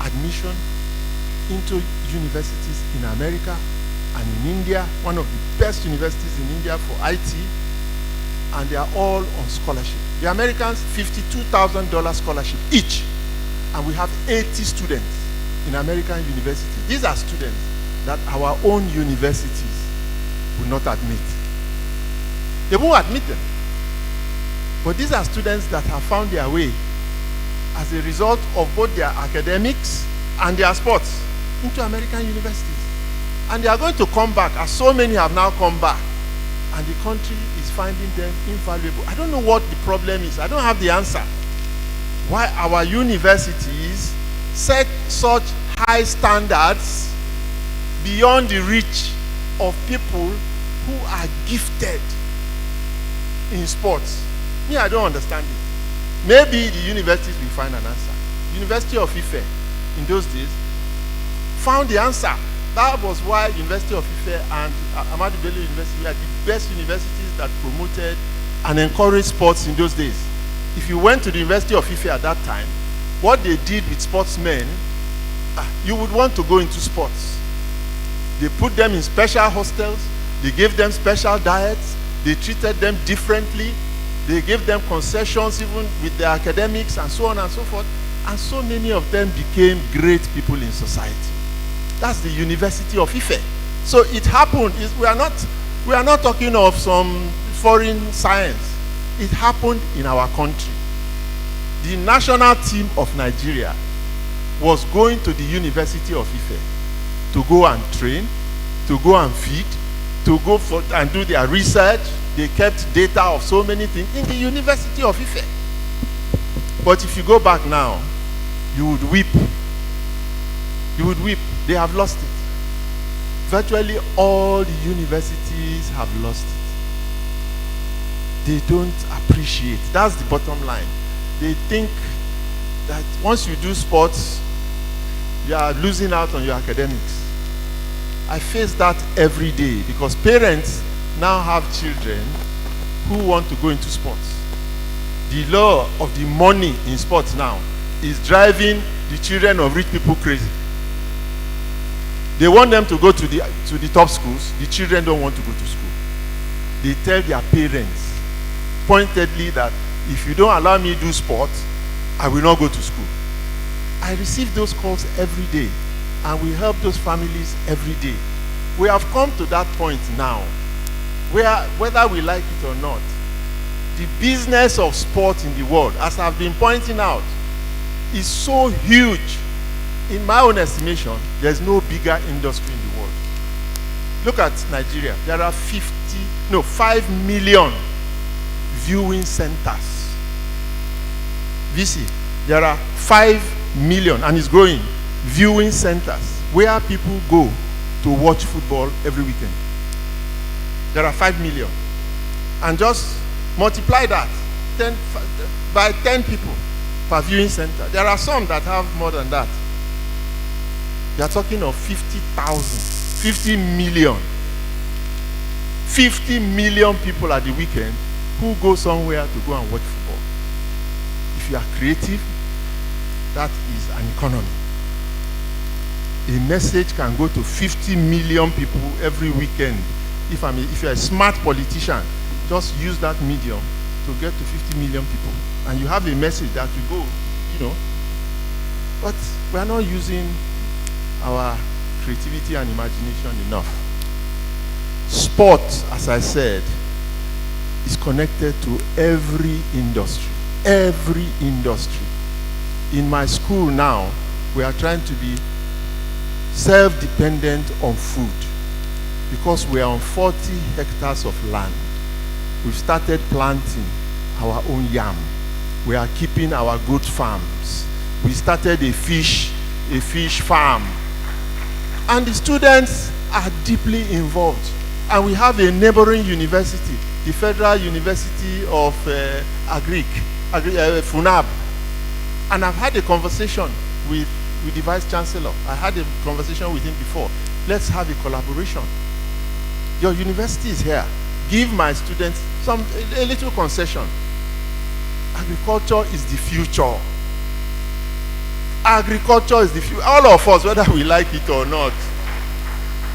admission into universities in America and in India, one of the best universities in India for IT, and they are all on scholarship. The Americans, $52,000 scholarship each, and we have 80 students in American universities. These are students that our own universities will not admit. They won't admit them. But these are students that have found their way as a result of both their academics and their sports into American universities. And they are going to come back, as so many have now come back, and the country is finding them invaluable. I don't know what the problem is. I don't have the answer. Why our universities set such high standards beyond the reach of people who are gifted in sports. Me, I don't understand it. Maybe the universities will find an answer. University of Ife, in those days, found the answer. That was why University of Ife and Ahmadu Bello University were the best universities that promoted and encouraged sports in those days. If you went to the University of Ife at that time, what they did with sportsmen, you would want to go into sports. They put them in special hostels, they gave them special diets, they treated them differently, they gave them concessions even with their academics and so on and so forth, and so many of them became great people in society. That's the University of Ife. So it happened. We are not talking of some foreign science. It happened in our country. The national team of Nigeria was going to the University of Ife to go and train, to go and feed, to go for and do their research. They kept data of so many things in the University of Ife. But if you go back now, you would weep. You would weep. They have lost it. Virtually all the universities have lost it. They don't appreciate. That's the bottom line. They think that once you do sports, you are losing out on your academics. I face that every day because parents now have children who want to go into sports. The law of the money in sports now is driving the children of rich people crazy. They want them to go to the top schools. The children don't want to go to school. They tell their parents pointedly that if you don't allow me to do sports, I will not go to school. I receive those calls every day, and we help those families every day. We have come to that point now where, whether we like it or not, the business of sport in the world, as I've been pointing out, is so huge. In my own estimation, there's no bigger industry in the world. Look at Nigeria. There are 5 million viewing centers. VC, there are 5 million, and it's growing, viewing centers where people go to watch football every weekend. There are 5 million. And just multiply that by 10 people per viewing center. There are some that have more than that. They are talking of 50,000, 50 million. 50 million people at the weekend who go somewhere to go and watch football. If you are creative, that is an economy. A message can go to 50 million people every weekend. If you're a smart politician, just use that medium to get to 50 million people. And you have a message that will go, But we are not using our creativity and imagination enough. Sport, as I said, is connected to every industry. Every industry. In my school now, we are trying to be self-dependent on food because we are on 40 hectares of land. We've started planting our own yam. We are keeping our goat farms. We started a fish farm. And the students are deeply involved. And we have a neighboring university, the Federal University of FUNAB. And I've had a conversation with the Vice Chancellor. I had a conversation with him before. Let's have a collaboration. Your university is here. Give my students a little concession. Agriculture is the future. Agriculture is the future. All of us, whether we like it or not.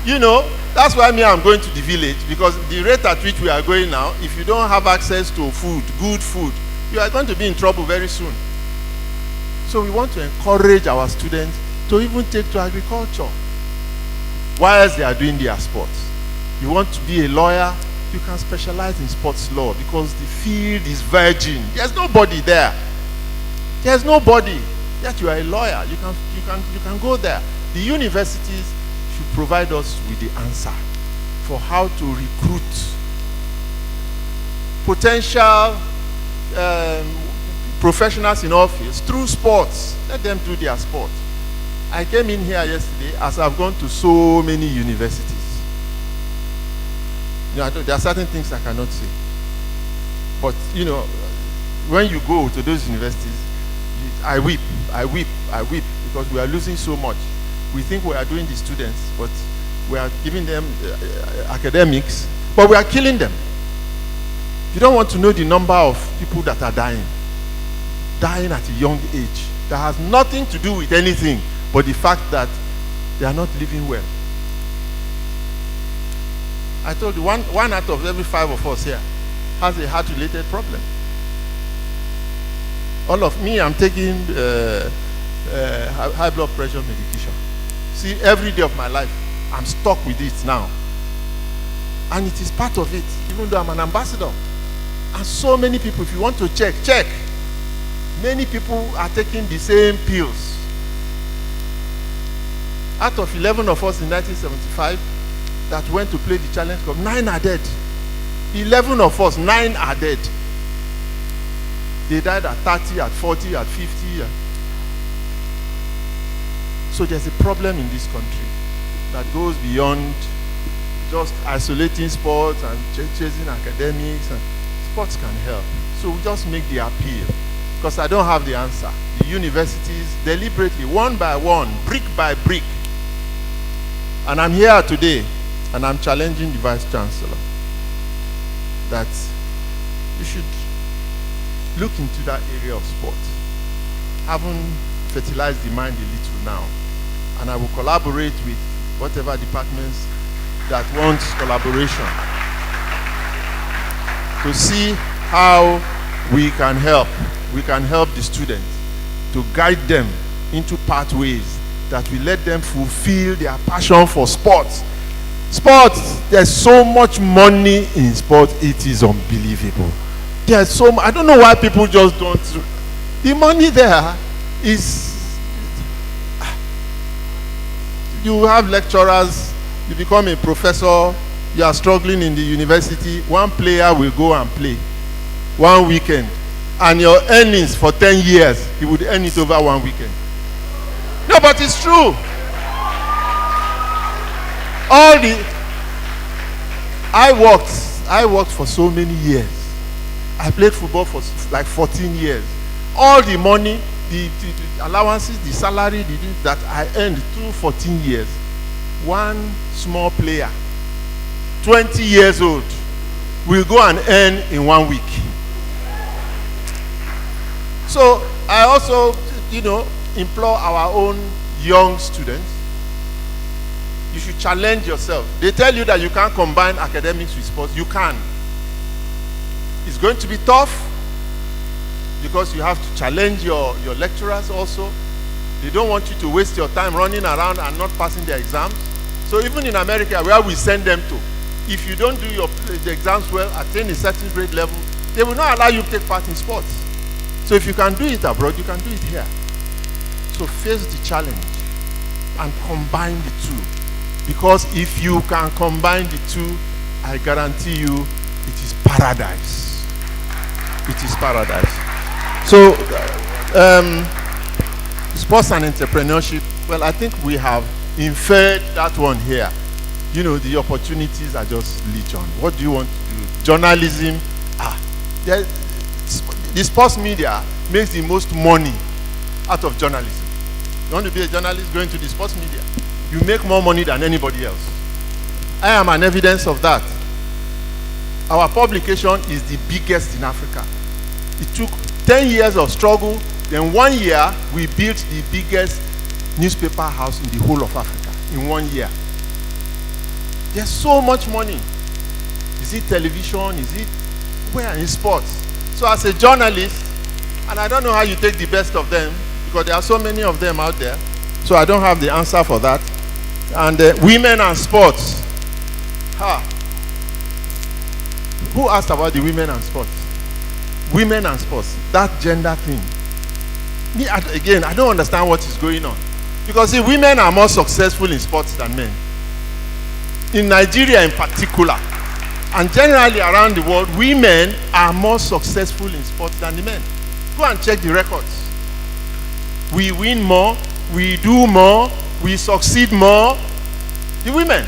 You know, that's why I'm going to the village, because the rate at which we are going now, if you don't have access to food, good food, you are going to be in trouble very soon. So we want to encourage our students to even take to agriculture whilst they are doing their sports. You want to be a lawyer, you can specialize in sports law, because the field is virgin. There's nobody there. There's nobody. Yet you are a lawyer. You can go there. The universities should provide us with the answer for how to recruit potential professionals in office through sports. Let them do their sport. I came in here yesterday as I've gone to so many universities. You know, there are certain things I cannot say. But, you know, when you go to those universities, I weep, because we are losing so much. We think we are doing the students, but we are giving them academics, but we are killing them. You don't want to know the number of people that are dying at a young age. That has nothing to do with anything, but the fact that they are not living well. I told you, one out of every 5 of us here has a heart-related problem. All of me, I'm taking high blood pressure medication. See, every day of my life, I'm stuck with it now. And it is part of it, even though I'm an ambassador. And so many people, if you want to check. Many people are taking the same pills. Out of 11 of us in 1975 that went to play the Challenge Cup, 9 are dead. 11 of us, 9 are dead. They died at 30, at 40, at 50. So there's a problem in this country that goes beyond just isolating sports and chasing academics. And sports can help. So we just make the appeal, because I don't have the answer. The universities deliberately, one by one, brick by brick. And I'm here today, and I'm challenging the Vice Chancellor that you should look into that area of sport. Haven't fertilized the mind a little now, and I will collaborate with whatever departments that want collaboration to see how we can help. We can help the students to guide them into pathways that will let them fulfill their passion for sports. Sports, there's so much money in sports, it is unbelievable. There's so much, I don't know why people just don't. The money there is, you have lecturers, you become a professor, you are struggling in the university, one player will go and play one weekend, and your earnings for 10 years, he would earn it over one weekend. No, but it's true. I worked for so many years. I played football for like 14 years. All the money, the allowances, the salary that I earned through 14 years, one small player, 20 years old, will go and earn in 1 week. So I also, implore our own young students, you should challenge yourself. They tell you that you can't combine academics with sports. You can. It's going to be tough because you have to challenge your lecturers also. They don't want you to waste your time running around and not passing their exams. So even in America, where we send them to, if you don't do the exams well, attain a certain grade level, they will not allow you to take part in sports. So if you can do it abroad, you can do it here. So face the challenge and combine the two. Because if you can combine the two, I guarantee you it is paradise. It is paradise. So, sports and entrepreneurship, well, I think we have inferred that one here. you know, the opportunities are just legion. What do you want to do? Journalism, the sports media makes the most money out of journalism. You want to be a journalist going to the sports media, you make more money than anybody else. I am an evidence of that. Our publication is the biggest in Africa. It took 10 years of struggle, then 1 year we built the biggest newspaper house in the whole of Africa in 1 year. There's so much money. Is it television? Is it where? In sports. So as a journalist, and I don't know how you take the best of them, because there are so many of them out there, so I don't have the answer for that. And women and sports. Who asked about the women and sports? Women and sports, that gender thing. Again, I don't understand what is going on. Because see, women are more successful in sports than men. In Nigeria in particular, and generally around the world, women are more successful in sports than the men. Go and check the records. We win more, we do more, we succeed more, the women.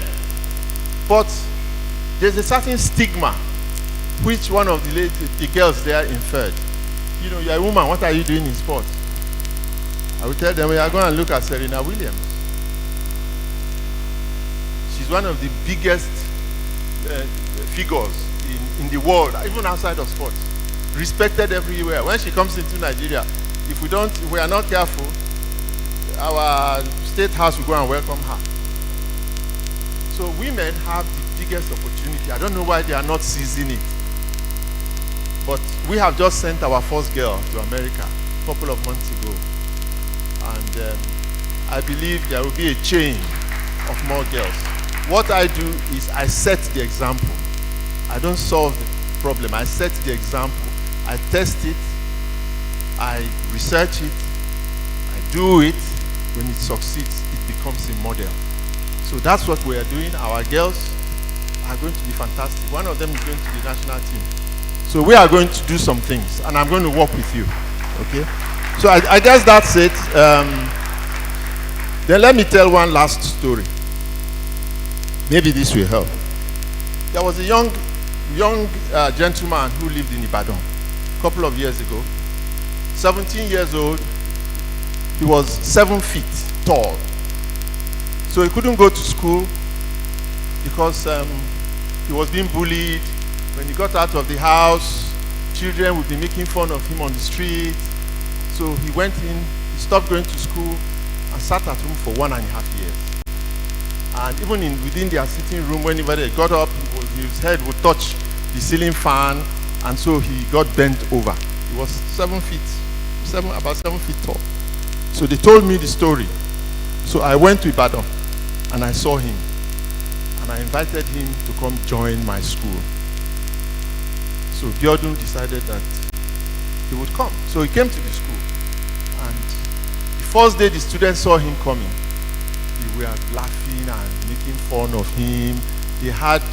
But there's a certain stigma which one of the girls there inferred. You know, you're a woman, what are you doing in sports? I will tell them, we are going to look at Serena Williams. She's one of the biggest figures in the world, even outside of sports. Respected everywhere. When she comes into Nigeria, if we are not careful, our state house will go and welcome her. So women have the biggest opportunity. I don't know why they are not seizing it. But we have just sent our first girl to America a couple of months ago. And I believe there will be a chain of more girls. What I do is I set the example. I don't solve the problem. I set the example. I test it. I research it. I do it. When it succeeds, it becomes a model. So that's what we are doing. Our girls are going to be fantastic. One of them is going to the national team. So we are going to do some things, and I'm going to work with you. Okay? So I guess that's it. Then let me tell one last story. Maybe this will help. There was a young gentleman who lived in Ibadan a couple of years ago. 17 years old. He was 7 feet tall. So he couldn't go to school because he was being bullied. When he got out of the house, children would be making fun of him on the street. So he went in, he stopped going to school and sat at home for 1.5 years. And even within their sitting room, whenever they got up, his head would touch the ceiling fan, and so he got bent over. He was about 7 feet tall. So they told me the story. So I went to Ibadan and I saw him. And I invited him to come join my school. So Biodun decided that he would come. So he came to the school. And the first day the students saw him coming, they were laughing and making fun of him. They had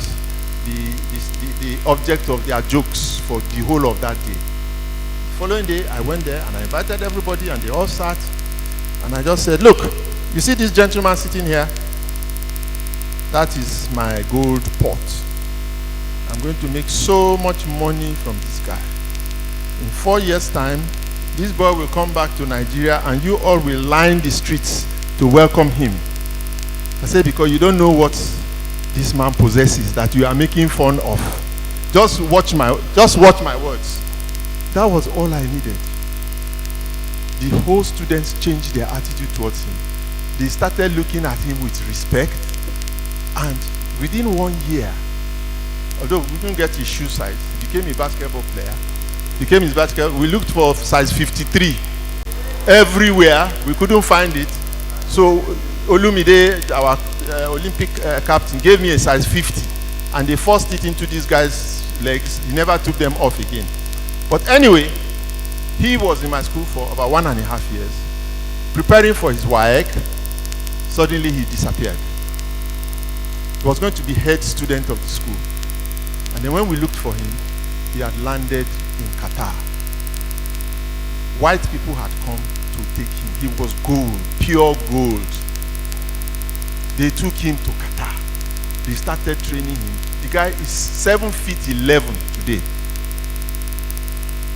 the object of their jokes for the whole of that day. The following day, I went there and I invited everybody and they all sat. And I just said, look, you see this gentleman sitting here? That is my gold pot. I'm going to make so much money from this guy. In 4 years' time, this boy will come back to Nigeria and you all will line the streets to welcome him. I said, because you don't know what this man possesses that you are making fun of. Just watch my words. That was all I needed. The whole students changed their attitude towards him. They started looking at him with respect, and within 1 year, although we couldn't get his shoe size, he became a basketball player. We looked for size 53 everywhere. We couldn't find it. So Olumide, our Olympic captain, gave me a size 50, and they forced it into this guy's legs. He never took them off again. But anyway, he was in my school for about 1.5 years, preparing for his WAEC. Suddenly he disappeared. He was going to be head student of the school. And then when we looked for him, he had landed in Qatar. White people had come to take him. He was gold, pure gold. They took him to Qatar. they started training him. The guy is 7 feet 11 today.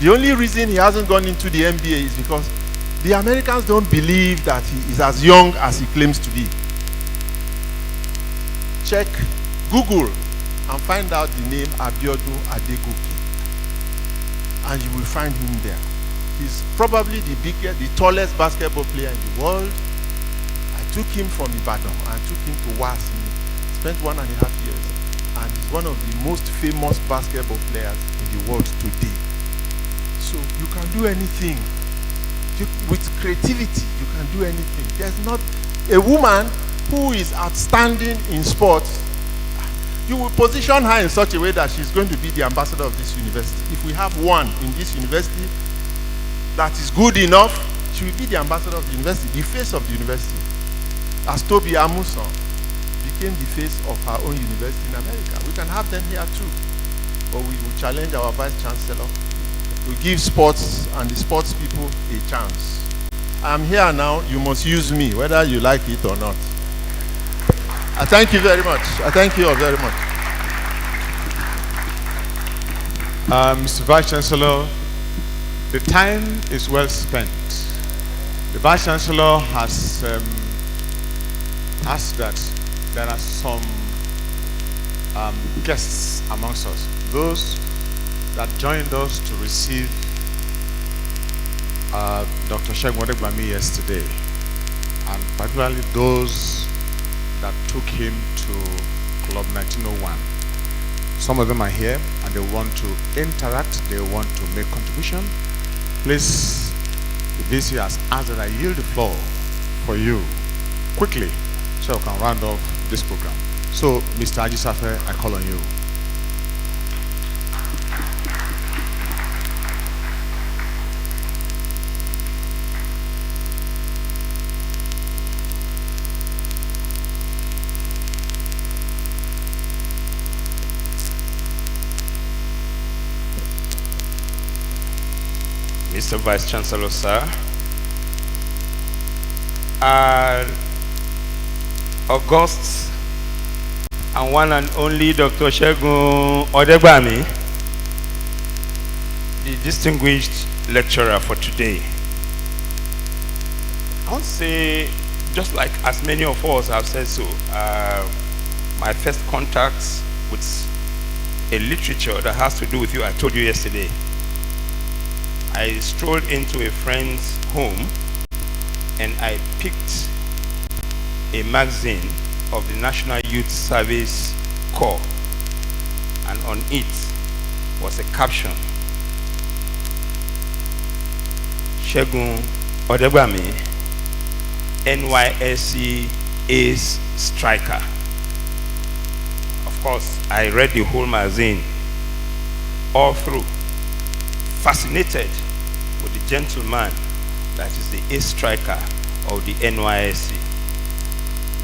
The only reason he hasn't gone into the NBA is because the Americans don't believe that he is as young as he claims to be. Check Google and find out the name Abiodun Adegoke, and you will find him there. He's probably the biggest, the tallest basketball player in the world. I took him from Ibadan and took him to Wasimi. Spent 1.5 years, and he's one of the most famous basketball players in the world today. So you can do anything. With creativity, you can do anything. There's not a woman who is outstanding in sports. You will position her in such a way that she's going to be the ambassador of this university. If we have one in this university that is good enough, she will be the ambassador of the university, the face of the university. As Toby Amuson became the face of her own university in America. We can have them here too. But we will challenge our vice chancellor to give sports and the sports people a chance. I'm here now, you must use me, whether you like it or not. I thank you very much. I thank you all very much. Mr. Vice Chancellor, the time is well spent. The Vice Chancellor has asked that there are some guests amongst us, those that joined us to receive Dr. Segun Odegbami yesterday, and particularly those that took him to Club 1901. Some of them are here and they want to interact, they want to make contribution. Please, the VC has asked that I yield the floor for you quickly so we can round off this program. So, Mr. Ajisafe, I call on you. Mr. Vice Chancellor, sir, August and one and only Dr. Segun Odegbami, the distinguished lecturer for today. I want to say, just like as many of us have said so, my first contact with a literature that has to do with you, I told you yesterday. I strolled into a friend's home and I picked a magazine of the National Youth Service Corps, and on it was a caption: Segun Odegbami, NYSC ace striker. Of course, I read the whole magazine all through, fascinated with the gentleman that is the ace striker of the NYSC.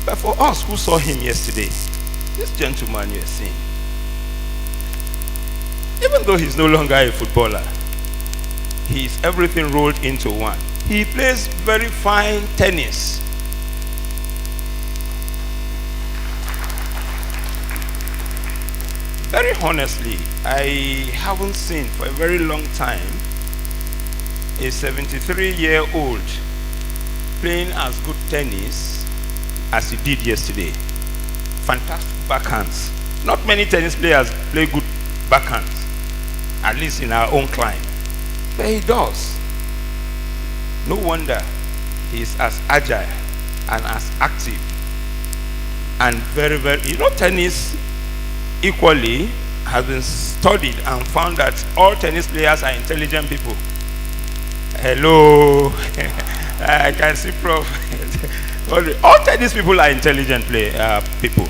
But for us who saw him yesterday, this gentleman you're seeing, even though he's no longer a footballer, he is everything rolled into one. He plays very fine tennis. Very honestly, I haven't seen for a very long time a 73-year-old playing as good tennis as he did yesterday. Fantastic backhands. Not many tennis players play good backhands, at least in our own climb. But he does. No wonder he is as agile and as active and very, tennis equally has been studied and found that all tennis players are intelligent people. Hello, I can see Prof. All tennis people are intelligent people,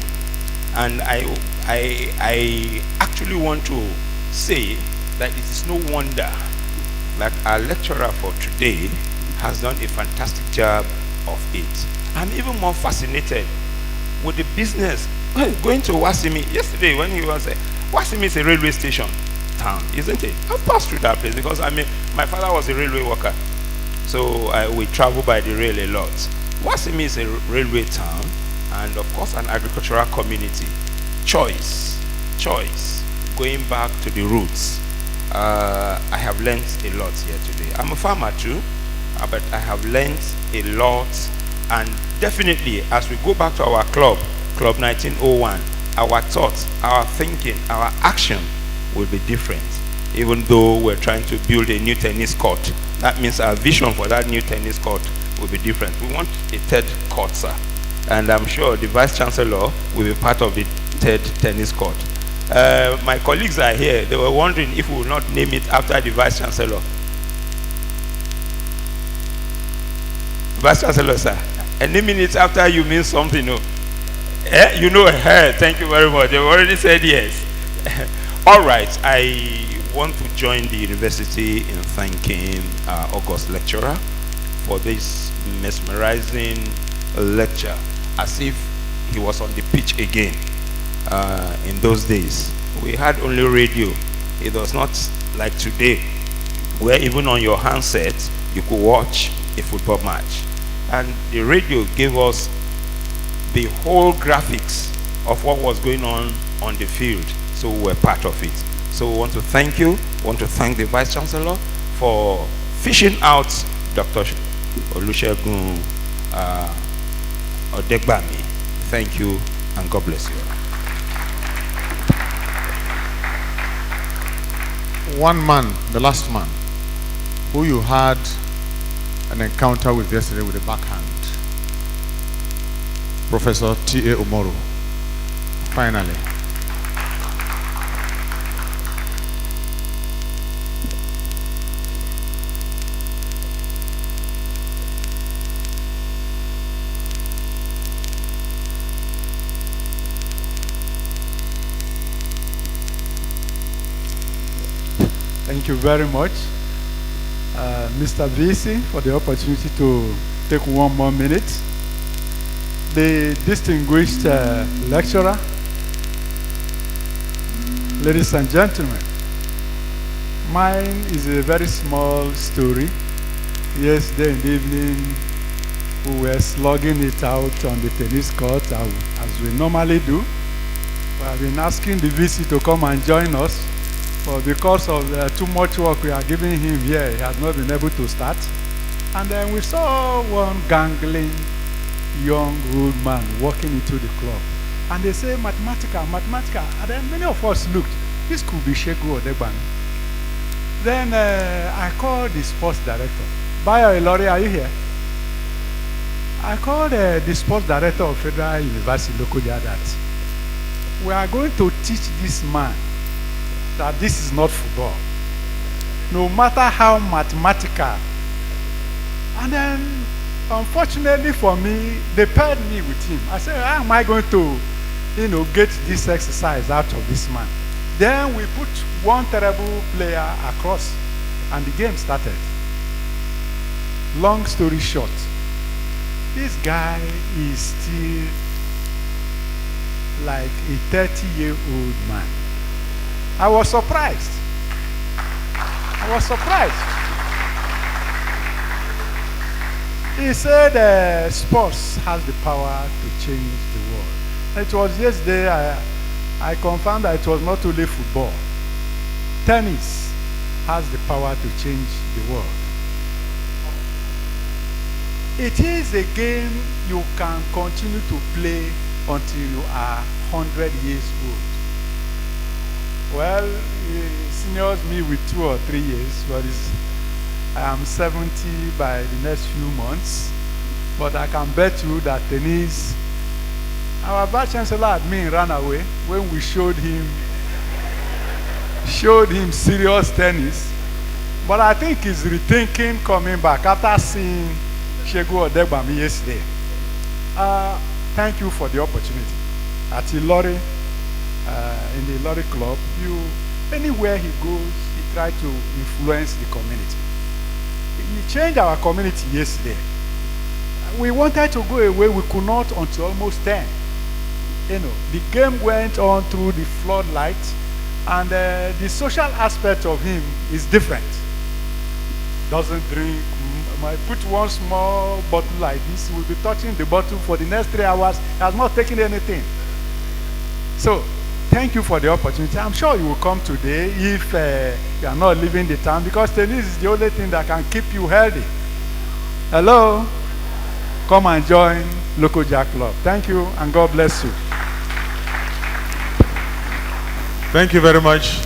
and I actually want to say that it is no wonder that our lecturer for today has done a fantastic job of it. I'm even more fascinated with the business. Going to Wasimi yesterday when he was Wasimi is a railway station town, isn't it? I've passed through that place because my father was a railway worker, so we travel by the rail a lot. Wasimi is a railway town and of course an agricultural community. choice, going back to the roots. I have learned a lot here today. I'm a farmer too, but I have learned a lot, and definitely as we go back to our club 1901, our thoughts, our thinking, our action will be different. Even though we're trying to build a new tennis court, that means our vision for that new tennis court will be different. We want a third court, sir. And I'm sure the Vice Chancellor will be part of the third tennis court. My colleagues are here. They were wondering if we will not name it after the Vice Chancellor. Vice Chancellor, sir. And naming it after you means something, no? You know, thank you very much. They've already said yes. All right. I want to join the university in thanking our August lecturer for this mesmerizing lecture, as if he was on the pitch again. In those days, we had only radio. It was not like today, where even on your handset, you could watch a football match. And the radio gave us the whole graphics of what was going on the field. So we were part of it. So we want to thank you. We want to thank the Vice Chancellor for fishing out Dr. Olusegun Odegbami. Thank you, and God bless you. One man, the last man, who you had an encounter with yesterday with a backhand, Professor T.A. Umoru. Finally. Thank you very much, Mr. VC, for the opportunity to take one more minute. The distinguished lecturer, ladies and gentlemen, mine is a very small story. Yesterday in the evening, we were slugging it out on the tennis court as we normally do. We have been asking the VC to come and join us. But because of too much work we are giving him here, he has not been able to start. And then we saw one gangling young old man walking into the club. And they say, mathematical. And then many of us looked. This could be Segun Odegbami. Then I called the sports director. Bayo Ilori, are you here? I called the sports director of Federal University Lokoja that we are going to teach this man that this is not football, no matter how mathematical. And then, unfortunately for me, they paired me with him. I said, how am I going to, get this exercise out of this man? Then we put one terrible player across, and the game started. Long story short, this guy is still like a 30-year-old man. I was surprised. He said sports has the power to change the world. It was yesterday I confirmed that it was not only football. Tennis has the power to change the world. It is a game you can continue to play until you are 100 years old. Well, he seniors me with 2 or 3 years, but I am 70 by the next few months. But I can bet you that tennis, our Vice Chancellor admin ran away when we showed him serious tennis. But I think he's rethinking coming back after seeing Segun Odegbami yesterday. Thank you for the opportunity. At Ilori, in the Ilori Club, anywhere he goes, he tries to influence the community. He changed our community yesterday. We wanted to go away, we could not until almost 10. The game went on through the floodlight, and the social aspect of him is different. Doesn't drink. Might put one small bottle like this, will be touching the bottle for the next 3 hours, has not taken anything. So thank you for the opportunity. I'm sure you will come today if you are not leaving the town, because tennis is the only thing that can keep you healthy. Hello? Come and join Lokoja Club. Thank you, and God bless you. Thank you very much.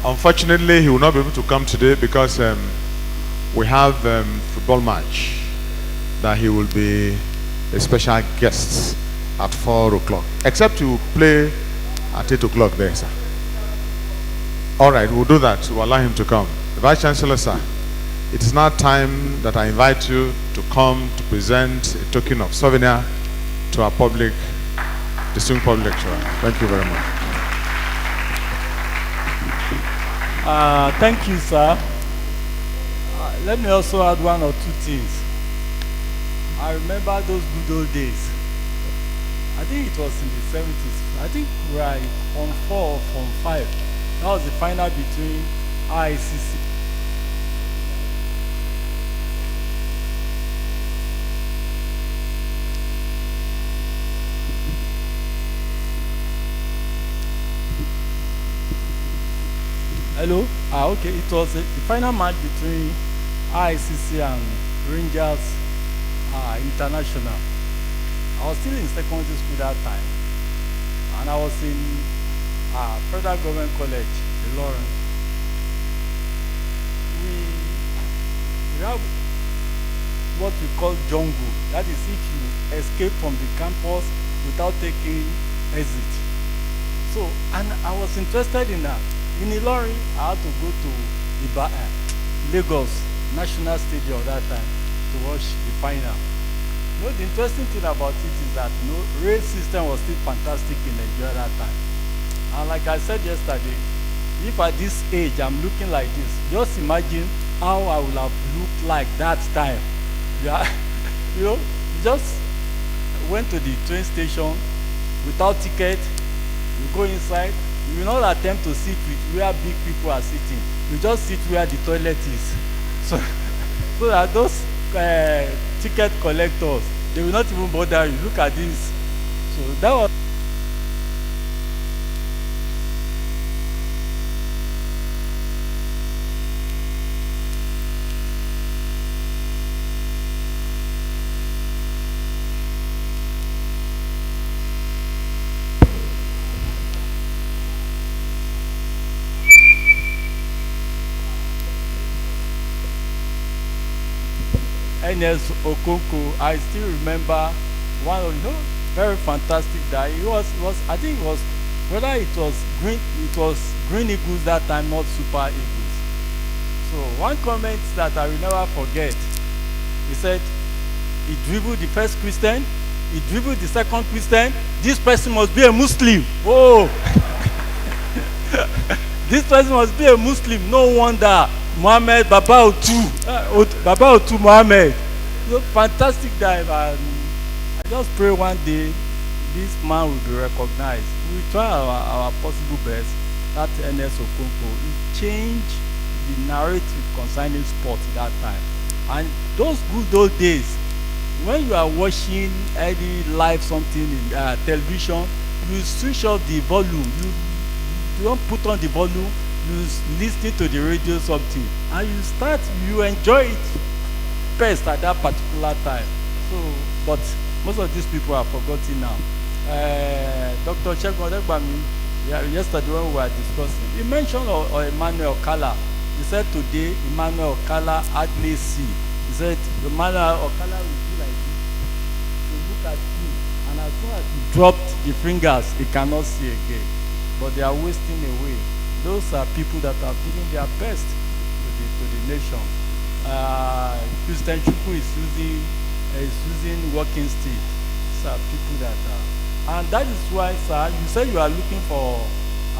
Unfortunately, he will not be able to come today because we have football match that he will be a special guest at 4 o'clock. Except to play at 8 o'clock there, sir. All right, we'll do that. We'll allow him to come. The Vice Chancellor, sir, it is now time that I invite you to come to present a token of souvenir to our distinguished public lecturer. Thank you very much. Thank you, sir. Let me also add one or two things. I remember those good old days. I think it was in the 70s. I think we were on 4 or from 5. That was the final between IICC. Hello? Okay, it was the final match between IICC and Rangers International. I was still in secondary school that time, and I was in Federal Government College in Lawrence. We have what we call jungle. That is if you escape from the campus without taking exit. So, and I was interested in that. In Ilorin, I had to go to Ibadan, Lagos National Stadium that time to watch the final. You know, the interesting thing about it is that rail system was still fantastic in Nigeria that time. And like I said yesterday, if at this age I'm looking like this, just imagine how I would have looked like that time. Yeah, you know, just went to the train station without ticket. You go inside. You will not attempt to sit with where big people are sitting. You just sit where the toilet is. So that those ticket collectors, they will not even bother you. Look at this. So that was. Ernest Okonkwo. I still remember one of very fantastic guy. He was I think it was whether it was Green Eagles that time, not Super Eagles. So one comment that I will never forget, he said he dribbled the first Christian, he dribbled the second Christian. This person must be a Muslim. Oh, this person must be a Muslim. No wonder Muhammad Baba Otu Muhammad. Fantastic guy, and I just pray one day this man will be recognized. We try our possible best. That Ernest Okonkwo, he changed the narrative concerning sport that time. And those good old days, when you are watching any live something in television, you switch off the volume. You don't put on the volume. You listen to the radio something, and you enjoy it best at that particular time. So, but most of these people are forgotten now. Dr. Segun Odegbami, yesterday when we were discussing, he mentioned Emmanuel Okala. He said today Emmanuel Okala hardly see. He said Emmanuel Okala will be like this. To look at him, and as soon as he dropped the fingers, he cannot see again. But they are wasting away. Those are people that have given their best to the nation. Christian Chukwu is using walking stick. These are people that are, and that is why, sir, you say you are looking for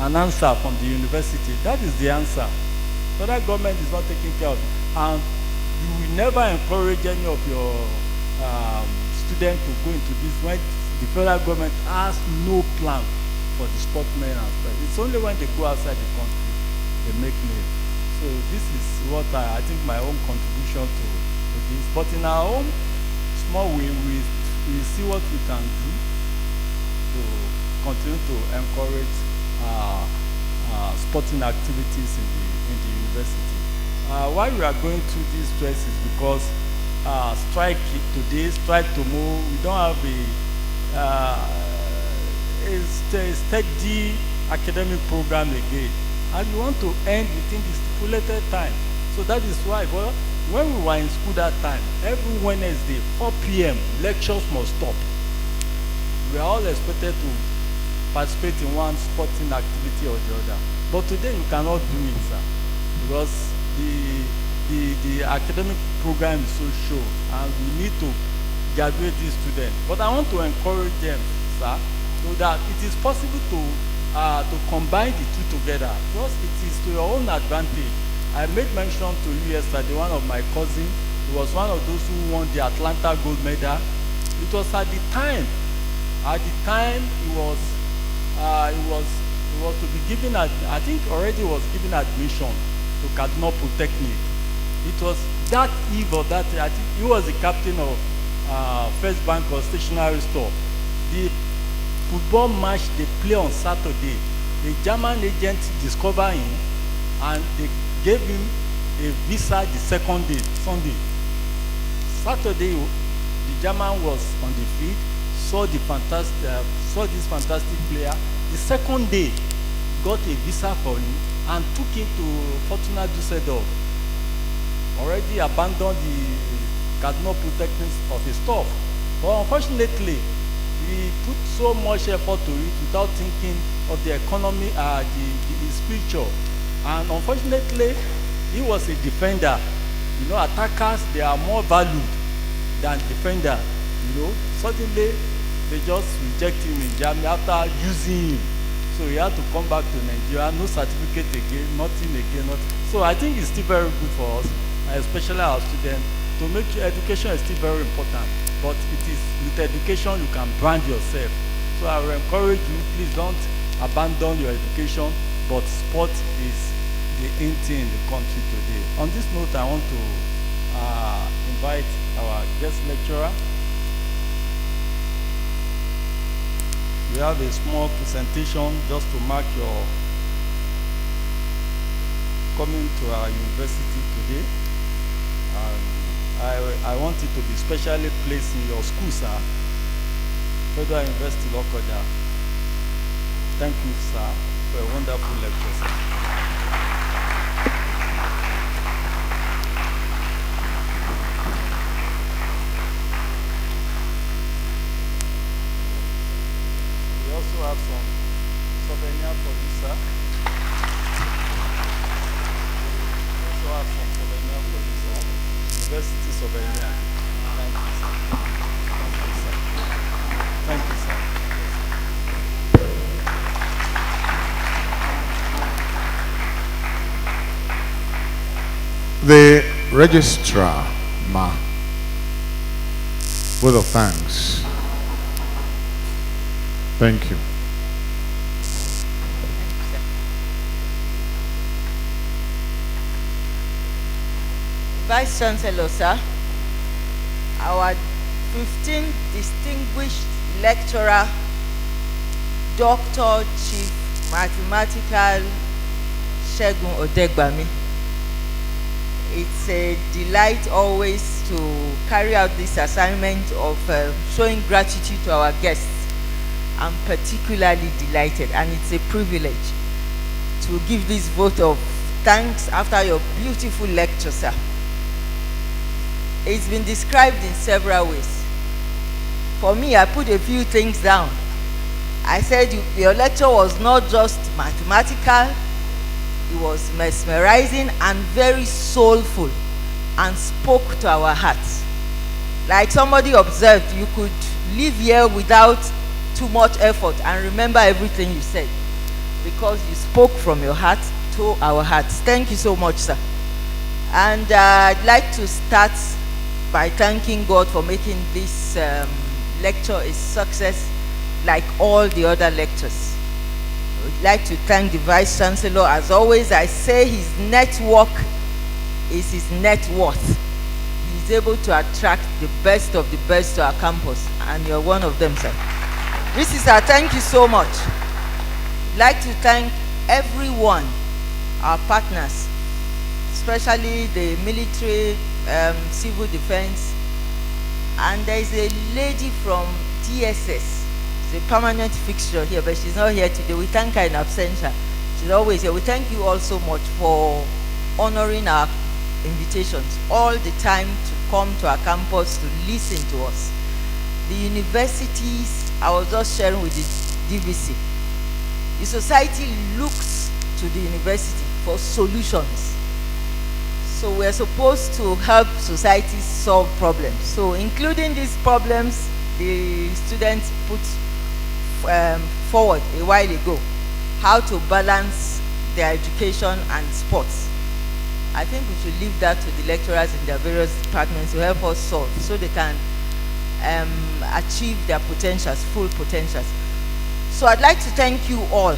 an answer from the university. That is the answer. Federal government is not taking care of it, and you will never encourage any of your students to go into this when the federal government has no plan for the sportsmen and stuff. It's only when they go outside the country they make name. So this is what I think my own contribution to this. But in our own small way, we see what we can do to continue to encourage sporting activities in the university. Why we are going through this stress is because strike today, strike tomorrow. We don't have a steady academic program again, and we want to end within the stipulated time. So that is why, well, when we were in school that time, every Wednesday, 4 p.m., lectures must stop. We are all expected to participate in one sporting activity or the other. But today you cannot do it, sir, because the academic program is so short, and we need to graduate these students. But I want to encourage them, sir, so that it is possible to combine the two together, because it is to your own advantage. I made mention to you yesterday, one of my cousins, he was one of those who won the Atlanta gold medal. It was at the time he was to be given, I think already was given admission to Kaduna Polytechnic. It was that eve of that, I think he was the captain of First Bank or stationery store. The football match they play on Saturday, the German agent discovered him and they gave him a visa the second day, Sunday. Saturday, the German was on the field, saw this fantastic player. The second day, got a visa for him and took him to Fortuna Düsseldorf. Already abandoned the Kaduna Polytechnic of his stuff. But unfortunately, he put so much effort to it without thinking of the economy, his future. And unfortunately, he was a defender. You know, attackers, they are more valued than defender. You know, suddenly they just reject him in Germany after using him. So he had to come back to Nigeria, no certificate again, nothing again. So I think it's still very good for us, especially our students, to make sure education is still very important. But it is with education you can brand yourself. So I will encourage you, please don't abandon your education, but sport is the in thing in the country today. On this note, I want to invite our guest lecturer. We have a small presentation just to mark your coming to our university today. I want it to be specially placed in your school, sir. Federal University Lokoja. Thank you, sir, for a wonderful lecture, sir. We also have some souvenir for you, sir. We also have some souvenir for you, sir. University souvenir. Thank you, sir. Thank you, sir. Thank you, sir. The registrar, Ma, word of thanks. Thank you. Vice Chancellor, sir, our 15th distinguished lecturer, Dr. Chief Mathematical Segun Odegbami. It's a delight always to carry out this assignment of showing gratitude to our guests. I'm particularly delighted, and it's a privilege to give this vote of thanks after your beautiful lecture, sir. It's been described in several ways. For me, I put a few things down. I said your lecture was not just mathematical, it was mesmerizing and very soulful and spoke to our hearts. Like somebody observed, you could live here without too much effort and remember everything you said because you spoke from your heart to our hearts. Thank you so much, sir. And I'd like to start by thanking God for making this lecture a success like all the other lectures. I would like to thank the Vice Chancellor. As always, I say his network is his net worth. He's able to attract the best of the best to our campus, and you're one of them, sir. Mrs. Sir, thank you so much. I'd like to thank everyone, our partners, especially the military, civil defense, and there is a lady from DSS. She's a permanent fixture here, but she's not here today. We thank her in absentia. She's always here. We thank you all so much for honoring our invitations all the time to come to our campus to listen to us. The universities, I was just sharing with the DVC, the society looks to the university for solutions. So we're supposed to help society solve problems. So including these problems, the students put forward a while ago, how to balance their education and sports. I think we should leave that to the lecturers in their various departments to help us solve so they can achieve their potentials, full potentials. So I'd like to thank you all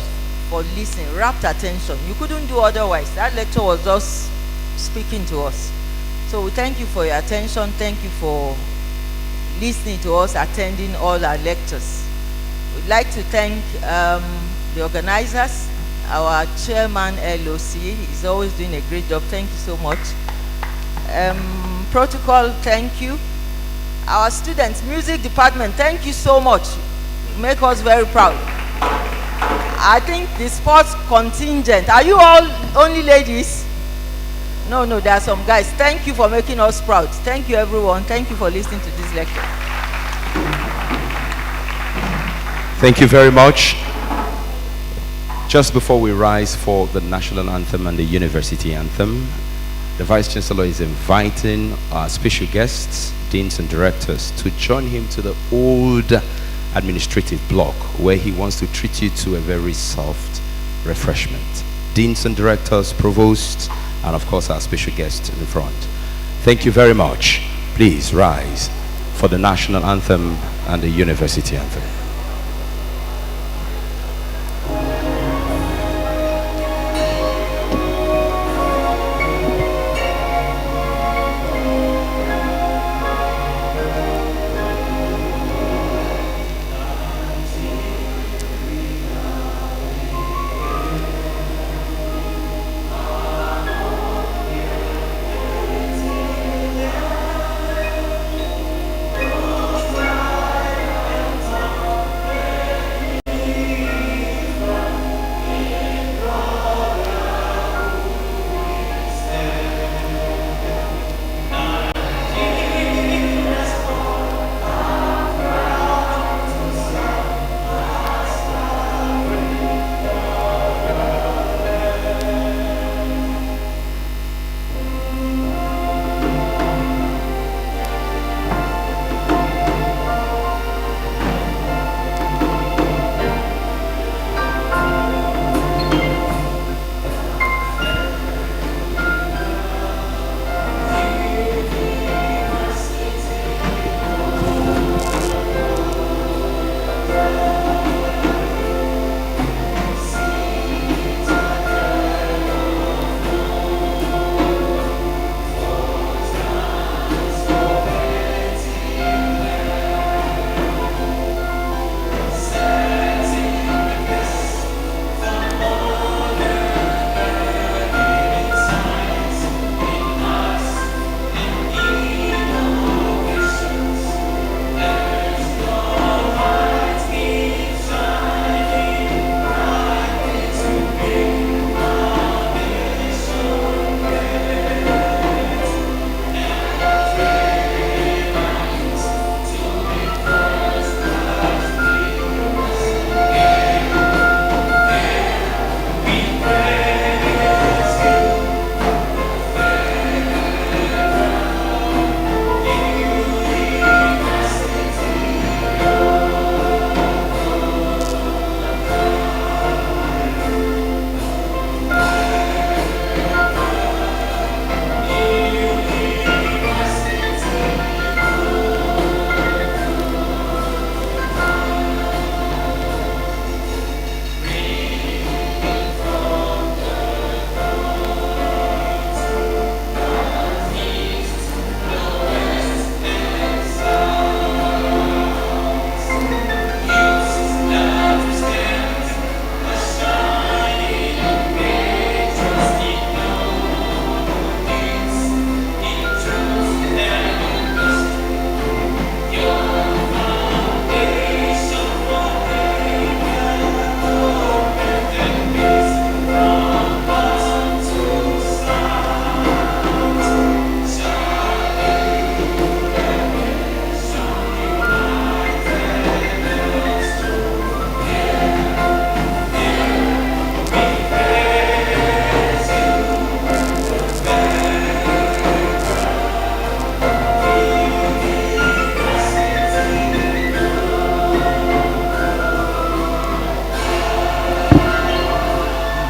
for listening, rapt attention. You couldn't do otherwise. That lecture was just speaking to us. So we thank you for your attention. Thank you for listening to us, attending all our lectures. We'd like to thank the organizers, our chairman, LOC. He's always doing a great job. Thank you so much. Protocol, thank you. Our students, music department, thank you so much. You make us very proud. I think the sports contingent, are you all only ladies? No, there are some guys. Thank you for making us proud. Thank you, everyone. Thank you for listening to this lecture. Thank you very much. Just before we rise for the national anthem and the university anthem, the Vice Chancellor is inviting our special guests, deans and directors, to join him to the old administrative block where he wants to treat you to a very soft refreshment. Deans and directors, provosts, and of course our special guests in the front. Thank you very much. Please rise for the national anthem and the university anthem.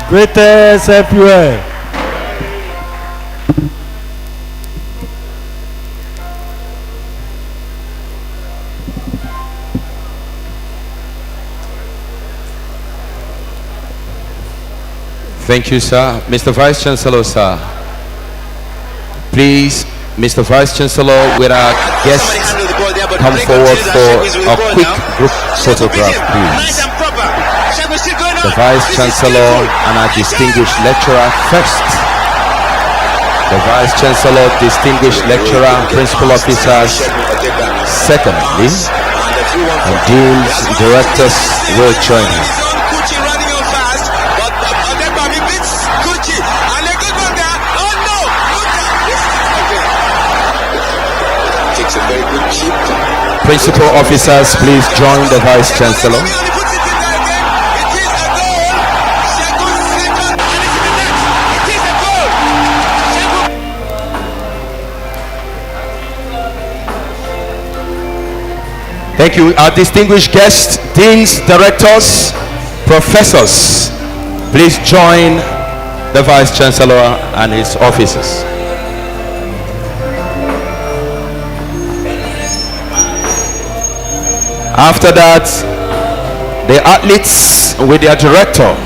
Greatest FUL. Thank you, sir. Mr. Vice Chancellor, sir. Please, Mr. Vice Chancellor, with our guests, come forward for a quick group photograph, please. The Vice Chancellor and our distinguished lecturer first. The Vice Chancellor, distinguished lecturer, and principal officers secondly. And deans, directors will join us. Principal officers, please join the Vice Chancellor. Thank you. Our distinguished guests, deans, directors, professors, please join the Vice Chancellor and his officers. After that, the athletes with their director